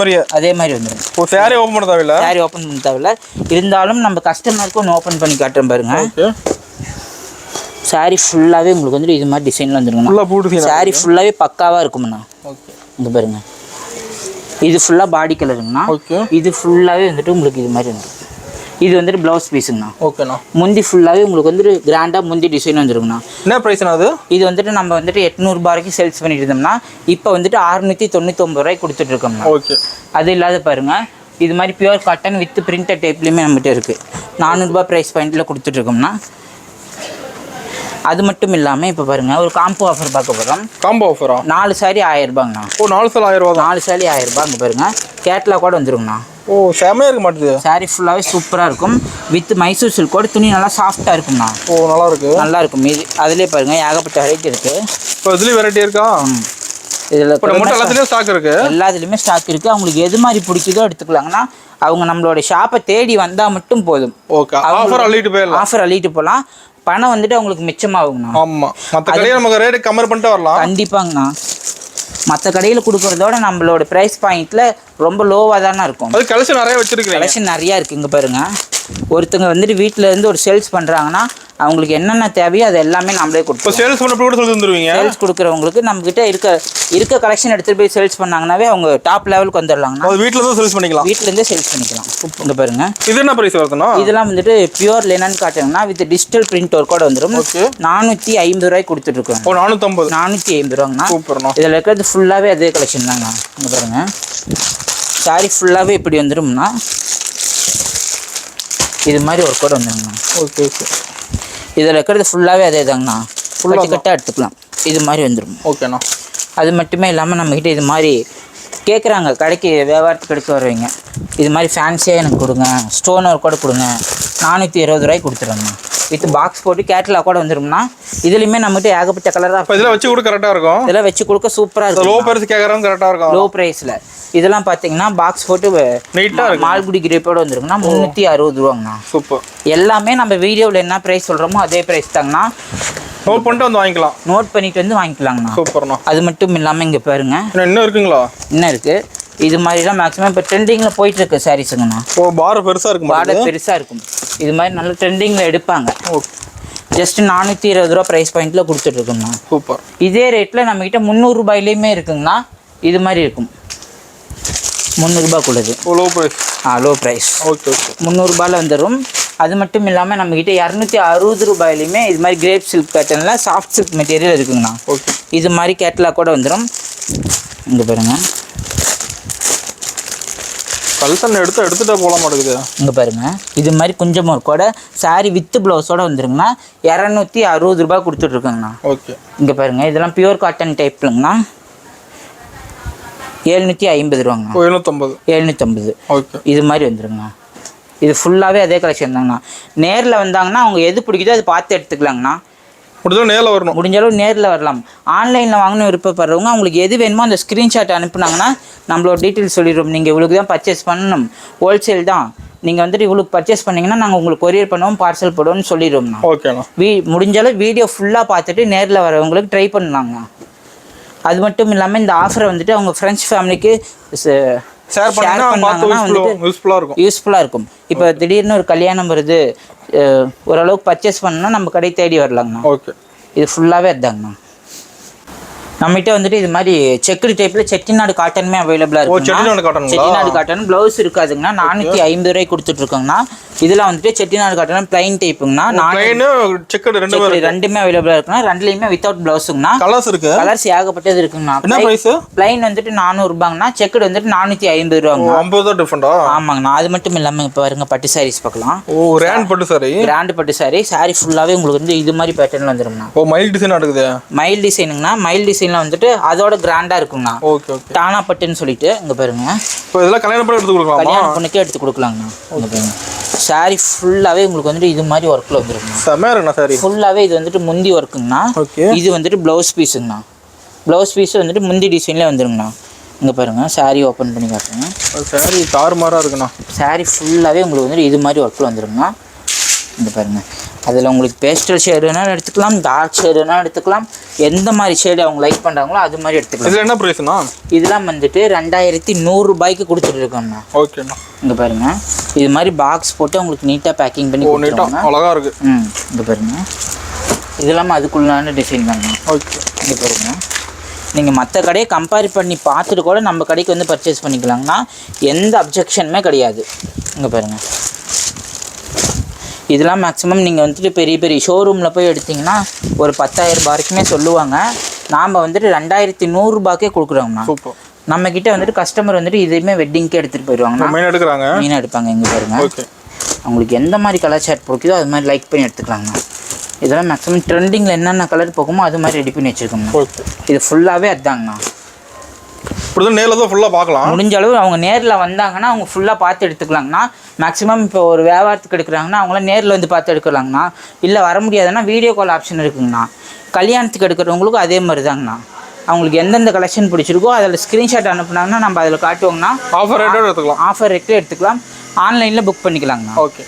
மாதிரி வந்துரும். ஒரு சாரி ஓபன் பண்ண தேவையில்ல. சாரி ஓபன் பண்ண தேவையில்ல. இருந்தாலும் நம்ம கஸ்டமருக்கு ஒன்று ஓபன் பண்ணி காட்டுறேன் பாருங்க. சாரி ஃபுல்லாவே உங்களுக்கு வந்து இது மாதிரி டிசைன்ல வந்துருங்கண்ணா. ஃபுல்லா பூ டிசைன். சாரி ஃபுல்லாவே பக்காவா இருக்கும்ண்ணா. இங்க பாருங்க இது ஃபுல்லா பாடி கலருங்கண்ணா. இது ஃபுல்லாவே வந்துட்டு உங்களுக்கு இது மாதிரி வந்துரும். இது வந்துட்டு ப்ளவுஸ் பீஸுங்கண்ணா. ஓகேண்ணா. முந்தி ஃபுல்லாகவே உங்களுக்கு வந்துட்டு கிராண்டாக முந்தி டிசைன் வந்துருங்கண்ணா. என்ன ப்ரைஸ்ண்ணா அது? இது வந்துட்டு நம்ம வந்துட்டு 800 ரூபாய்க்கு சேல்ஸ் பண்ணிட்டு இருந்தோம்னா இப்போ வந்துட்டு 699 ரூபாய்க்கு கொடுத்துட்ருக்கோம்ண்ணா. ஓகே. அது இல்லாத பாருங்கள் இது மாதிரி பியூர் காட்டன் வித் பிரிண்டட் டைப்லேயுமே நம்மகிட்ட இருக்குது. 400 ரூபாய் ப்ரைஸ் பாயிண்ட்டில் கொடுத்துட்ருக்கோம்னா. அது மட்டும் இல்லாமல் இப்போ பாருங்கள் ஒரு காம்போ ஆஃபர் பார்க்க போகிறோம். காம்போ ஆஃபரா? 4 சாரி 1000 ரூபாங்கண்ணா. 4 சாரி 1000 ரூபா. 4 சாரி 1000 ரூபா. அங்கே பாருங்கள் கேட்லாக் கூட வந்துருங்கண்ணா. செமையாக இருக்க மாட்டேது. சாரி ஃபுல்லாகவே சூப்பராக இருக்கும். வித் மைசூர் சில்கோட துணி நல்லா சாஃப்டாக இருக்கும்ண்ணா. நல்லா இருக்கும். இது அதிலே பாருங்கள் ஏகப்பட்ட வெரைட்டி இருக்குது. இப்போ இதுலேயும் வெரைட்டி இருக்கா? இதில் எல்லாத்துலேயும் ஸ்டாக் இருக்குது. எல்லாத்துலேயுமே ஸ்டாக் இருக்குது. அவங்களுக்கு எது மாதிரி பிடிக்குதோ எடுத்துக்கலாங்கன்னா அவங்க நம்மளோட ஷாப்பை தேடி வந்தால் மட்டும் போதும். ஓகே. ஆஃபர் அள்ளிட்டு போகலாம். பணம் வந்துட்டு அவங்களுக்கு மிச்சமாகுங்கண்ணா. ஆமாம். மற்ற கடையில் நமக்கு ரேட்டு கம்மர் பண்ணிட்டு வரலாம். கண்டிப்பாங்கண்ணா. மற்ற கடையில் கொடுக்குறதோட நம்மளோட ப்ரைஸ் பாயிண்ட்டில் ரொம்ப லோவாக தானே இருக்கும். அது கலெக்ஷன் நிறைய வச்சிருக்கு. கலெக்ஷன் நிறையா இருக்குது. இங்கே பாருங்கள் ஒருத்தங்க வந்துட்டு வீட்டில் இருந்து ஒரு சேல்ஸ் பண்ணுறாங்கன்னா அவங்களுக்கு என்னென்ன தேவையோ அது எல்லாமே நம்மளே இப்போ கொடுப்போம். சேல்ஸ் பண்ண கூட சொல்லி தந்துருவீங்க. சேல்ஸ் கொடுக்குறவங்களுக்கு நம்மக்கிட்ட இருக்க கலெக்ஷன் எடுத்துகிட்டு போய் சேல்ஸ் பண்ணாங்கன்னாவே அவங்க டாப் லெவலுக்கு வந்துடலாங்கண்ணா. அது வீட்டில் தான் சேல்ஸ் பண்ணிக்கலாம். வீட்டிலேருந்தே சேல்ஸ் பண்ணிக்கலாம். இங்கே பாருங்க, இது என்ன பிரைஸ் வருதுண்ணா? இதெல்லாம் வந்துட்டு பியூர் லினன் காட்டன்னா வித் டிஜிட்டல் பிரிண்ட் ஒர்க்கோட வந்துடும். 450 ரூபாய்க்கு கொடுத்துட்ருக்கோம். 450 450 ரூபாங்கண்ணா. சூப்பர்ண்ணா. இதில் இருக்கிறது ஃபுல்லாகவே அதே கலெக்ஷன் தாங்கண்ணா. இங்கே பாருங்க, சாரி ஃபுல்லாகவே இப்படி வந்துடும்னா இது மாதிரி ஒர்க்கோட வந்துடுங்கண்ணா. Okay okay. இதில் இருக்கிறது ஃபுல்லாகவே அதே தாங்கண்ணா. ஃபுல்லாக கட்டாக எடுத்துக்கலாம். இது மாதிரி வந்துடும். ஓகேண்ணா. அது மட்டுமே இல்லாமல் நம்மக்கிட்ட இது மாதிரி கேட்குறாங்க, கடைக்கு வியாபாரத்துக்கு எடுக்க வருவீங்க, இது மாதிரி ஃபேன்சியாக எனக்கு கொடுங்க, ஸ்டோன் ஒர்க் கூட கொடுங்க, 420 ரூபாய்க்கு கொடுத்துருங்கண்ணா. வித் பாக்ஸ் போட்டு கேட்டலாக் கூட வந்துடும்னா. இதுலேயுமே நம்மகிட்ட ஏகப்பட்ட கலராக இதெல்லாம் வச்சு கொடுக்க கரெக்டாக இருக்கும். இதெல்லாம் வச்சு கொடுக்க சூப்பராக இருக்கும். லோ ப்ரைஸ் கேட்குறவங்க கரெக்டாக இருக்கும். லோ ப்ரைஸில் இதெல்லாம் பார்த்தீங்கன்னா பாக்ஸ் போட்டு நீட்டாக இருக்கும். மால்குடி கிரேப்போட வந்துருக்குன்னா 360 ரூபாங்கண்ணா. சூப்பர். எல்லாமே நம்ம வீடியோவில் என்ன ப்ரைஸ் சொல்கிறோமோ அதே ப்ரைஸ் தாங்கண்ணா. நோட் பண்ணிட்டு வந்து வாங்கிக்கலாம். நோட் பண்ணிட்டு வந்து வாங்கிக்கலாங்கண்ணா. சூப்பர்ண்ணா. அது மட்டும் இல்லாமல் இங்கே பாருங்க, இன்னும் இருக்குங்களா? இன்னும் இருக்குது. இது மாதிரிலாம் மேக்ஸிமம் இப்போ ட்ரெண்டிங்கில் போயிட்டு இருக்கு சாரீஸுங்கண்ணா. ஓ, பார் பெருசாக இருக்கும். பார்டர் பெருசாக இருக்கும். இது மாதிரி நல்ல ட்ரெண்டிங்கில் எடுப்பாங்க. ஓகே. ஜஸ்ட் 420 ரூபா ப்ரைஸ் பாயிண்ட்டில் கொடுத்துட்ருக்குங்கண்ணா. சூப்பர். இதே ரேட்டில் நம்மக்கிட்ட 300 ரூபாயிலையுமே இருக்குங்கண்ணா. இது மாதிரி இருக்கும் 300 ரூபாய்க்குள்ளது. Low price. Low price. Okay okay. 300 ரூபாயில் வந்துடும். அது மட்டும் இல்லாமல் நம்மக்கிட்ட 260 ரூபாயிலையுமே இது மாதிரி கிரேப் சில்க் பேட்டர்னில் சாஃப்ட் சில்க் மெட்டீரியல் இருக்குங்கண்ணா. ஓகே. இது மாதிரி கேட்டலாக் கூட வந்துடும். இங்கே பாருங்கள், கல்சன் எடுத்துகிட்டே போக மாட்டேங்குது. இங்கே பாருங்கள், இது மாதிரி கொஞ்சம் கூட சாரீ வித் ப்ளவுஸோட வந்துருங்கண்ணா. 260 ரூபாய் கொடுத்துட்ருக்கோங்கண்ணா. ஓகே. இங்கே பாருங்கள், இதெல்லாம் பியூர் காட்டன் டைப்லங்கண்ணா. 750 ரூபாங்கண்ணா. 750. ஓகே. இது மாதிரி வந்துருங்கண்ணா. இது ஃபுல்லாகவே அதே கலெக்ஷன் தாங்கண்ணா. நேரில் வந்தாங்கன்னா அவங்க எது பிடிக்குதோ அது பார்த்து எடுத்துக்கலாங்கண்ணா. நேரில் வரணும். முடிஞ்சளவு நேரில் வரலாம். ஆன்லைனில் வாங்கணும் விருப்பப்படுறவங்க அவங்களுக்கு எது வேணுமோ அந்த ஸ்க்ரீன்ஷாட் அனுப்புனாங்கன்னா நம்மளோட டீட்டெயில்ஸ் சொல்லிடுவோம். நீங்கள் இவ்வளோக்கு தான் பர்ச்சேஸ் பண்ணணும், ஹோல்சேல் தான், நீங்கள் வந்துட்டு இவ்வளோக்கு பர்ச்சேஸ் பண்ணிங்கன்னா நாங்கள் உங்களுக்கு கொரியர் பண்ணுவோம், பார்சல் போடுவோம்னு சொல்லிடுவோம்ண்ணா. ஓகேண்ணா. முடிஞ்சளவு வீடியோ ஃபுல்லாக பார்த்துட்டு நேரில் வரவங்களுக்கு ட்ரை பண்ணலாங்கண்ணா. அது மட்டும் இல்லாமல் இந்த ஆஃபரை வந்துட்டு அவங்க ஃப்ரெண்ட்ஸ் ஃபேமிலிக்கு ஷேர் பண்ணாங்கன்னா வந்துட்டு யூஸ்ஃபுல்லாக இருக்கும். இப்போ திடீர்னு ஒரு கல்யாணம் வருது, ஓரளவுக்கு பர்ச்சேஸ் பண்ணணும்னா நம்ம கடை தேடி வரலாங்கண்ணா. ஓகே. இது ஃபுல்லாகவே அதுதாங்கண்ணா. நம்மகிட்ட வந்துட்டு இது மாதிரி செக்குடு டைப்பில் செட்டிநாடு காட்டனுமே அவைலபிளாக இருக்கும். Chettinad cotton blouse இருக்காதுங்கண்ணா. 450 ரூபாய்க்கு கொடுத்துட்ருக்கோங்கண்ணா. இதில் வந்துட்டு செட்டிநாடு காட்டன் பிளைன் டைப்புங்கண்ணா. ரெண்டுமே அவைலபிளாக இருக்குண்ணா. ரெண்டுலேயுமே வித்தவுட் ப்ளவுஸுங்கண்ணா. கலர்ஸ் ஏகப்பட்டது இருக்குங்கண்ணா. பிளைன் வந்துட்டு 400 ரூபாங்கண்ணா. செக்குடு வந்துட்டு 450 ரூபாங்கண்ணா. ஆமாங்கண்ணா. அது மட்டும் இல்லாமல் இப்போ பாருங்க, பட்டு சாரீஸ் பார்க்கலாம். கிராண்ட் பட்டு சாரி. சாரி ஃபுல்லாகவே உங்களுக்கு வந்து இது மாதிரி பேட்டர்னில் வந்துடும்ண்ணா. மைல் டிசைனுங்கண்ணா. மைல் டிசைன் வந்துட்டு அதோட கிராண்டா இருக்குங்கண்ணா. Okay okay. டானா பட்டுன்னு சொல்லிட்டு இங்க பாருங்க. இப்போ இதெல்லாம் கல்யாண பொண்ணுக்கே எடுத்து கொடுக்கலாங்கண்ணா. இங்க பாருங்க, சாரி ஃபுல்லாவே உங்களுக்கு வந்துட்டு இது மாதிரி ஒர்க்ல வந்துருக்குண்ணா. செமையா இருக்குண்ணா. சாரி ஃபுல்லாவே இது வந்துட்டு முந்தி ஒர்க்குங்கண்ணா. இது வந்துட்டு ப்ளவுஸ் பீஸுங்கண்ணா. ப்ளவுஸ் பீஸ் வந்துட்டு முந்தி டிசைன்ல வந்துருங்கண்ணா. இங்க பாருங்க, சாரி ஓப்பன் பண்ணி காட்டுங்க. சாரி தாறுமாறா இருக்குண்ணா. சாரி ஃபுல்லாவே உங்களுக்கு வந்துட்டு இது மாதிரி ஒர்க்ல வந்துருங்கண்ணா. இங்க பாருங்க, அதில் உங்களுக்கு பேஸ்டல் ஷேடு வேணாலும் எடுத்துக்கலாம், டார்க் ஷேடு வேணாலும் எடுத்துக்கலாம். எந்த மாதிரி ஷேடு அவங்க லைக் பண்ணுறாங்களோ அது மாதிரி எடுத்துக்கலாம். இதில் என்ன ப்ரைஸ்ண்ணா? இதெல்லாம் வந்துட்டு 2100 ரூபாய்க்கு கொடுத்துட்டு இருக்கோம்ண்ணா. ஓகேண்ணா. இங்கே பாருங்க, இது மாதிரி பாக்ஸ் போட்டு உங்களுக்கு நீட்டாக பேக்கிங் பண்ணி கொடுத்துருவாங்க. அழகாக இருக்கு. இங்கே பாருங்க, இதெல்லாம் அதுக்குள்ளான டிசைன் தாங்க. ஓகே. இங்கே பாருங்க, நீங்கள் மற்ற கடையை கம்பேர் பண்ணி பார்த்துட்டு கூட நம்ம கடைக்கு வந்து பர்ச்சேஸ் பண்ணிக்கலாங்கண்ணா. எந்த அப்ஜெக்ஷனுமே கிடையாது. இங்கே பாருங்கள், இதெல்லாம் மேக்ஸிமம் நீங்கள் வந்துட்டு பெரிய பெரிய ஷோரூமில் போய் எடுத்திங்கன்னா ஒரு 10,000 வரைக்குமே சொல்லுவாங்க. நாம் வந்துட்டு 2100 ரூபாய்க்கே கொடுக்குறோங்கண்ணா. நம்மக்கிட்ட வந்துட்டு கஸ்டமர் வந்துட்டு இதுவுமே வெட்டிங்க்கே எடுத்துகிட்டு போயிடுவாங்கண்ணா. மீனாக எடுப்பாங்க. இங்கே பாருங்க, அவங்களுக்கு எந்த மாதிரி கலர் ஷர்ட் பிடிக்குதோ அது மாதிரி லைக் பண்ணி எடுத்துக்கலாங்கண்ணா. இதெல்லாம் மேக்ஸிமம் ட்ரெண்டிங்கில் என்னென்ன கலர் போகுமோ அது மாதிரி ரெடி பண்ணி வச்சுருக்கோங்கண்ணா. இது ஃபுல்லாகவே அதுதாங்கண்ணா. நேரில் தான் ஃபுல்லாக பார்க்கலாம். முடிஞ்ச அளவு அவங்க நேரில் வந்தாங்கன்னா அவங்க ஃபுல்லாக பார்த்து எடுத்துக்கலாங்கண்ணா. மேக்ஸிமம் இப்போ ஒரு வியாபாரத்துக்கு எடுக்கிறாங்கன்னா அவங்கள நேரில் வந்து பார்த்து எடுக்கலாங்கண்ணா. இல்லை வர முடியாதுன்னா வீடியோ கால் ஆப்ஷன் இருக்குங்கண்ணா. கல்யாணத்துக்கு எடுக்கிறவங்களுக்கும் அதே மாதிரி தாங்கண்ணா. அவங்களுக்கு எந்தெந்த கலெக்ஷன் பிடிச்சிருக்கோ அதில் ஸ்க்ரீன்ஷாட் அனுப்புனாங்கன்னா நம்ம அதில் காட்டுவோங்கண்ணா. ஆஃபர் ரேட்டோட எடுத்துக்கலாம். ஆஃபர் ரேட்டில் எடுத்துக்கலாம். ஆன்லைனில் புக் பண்ணிக்கலாங்கண்ணா. ஓகே.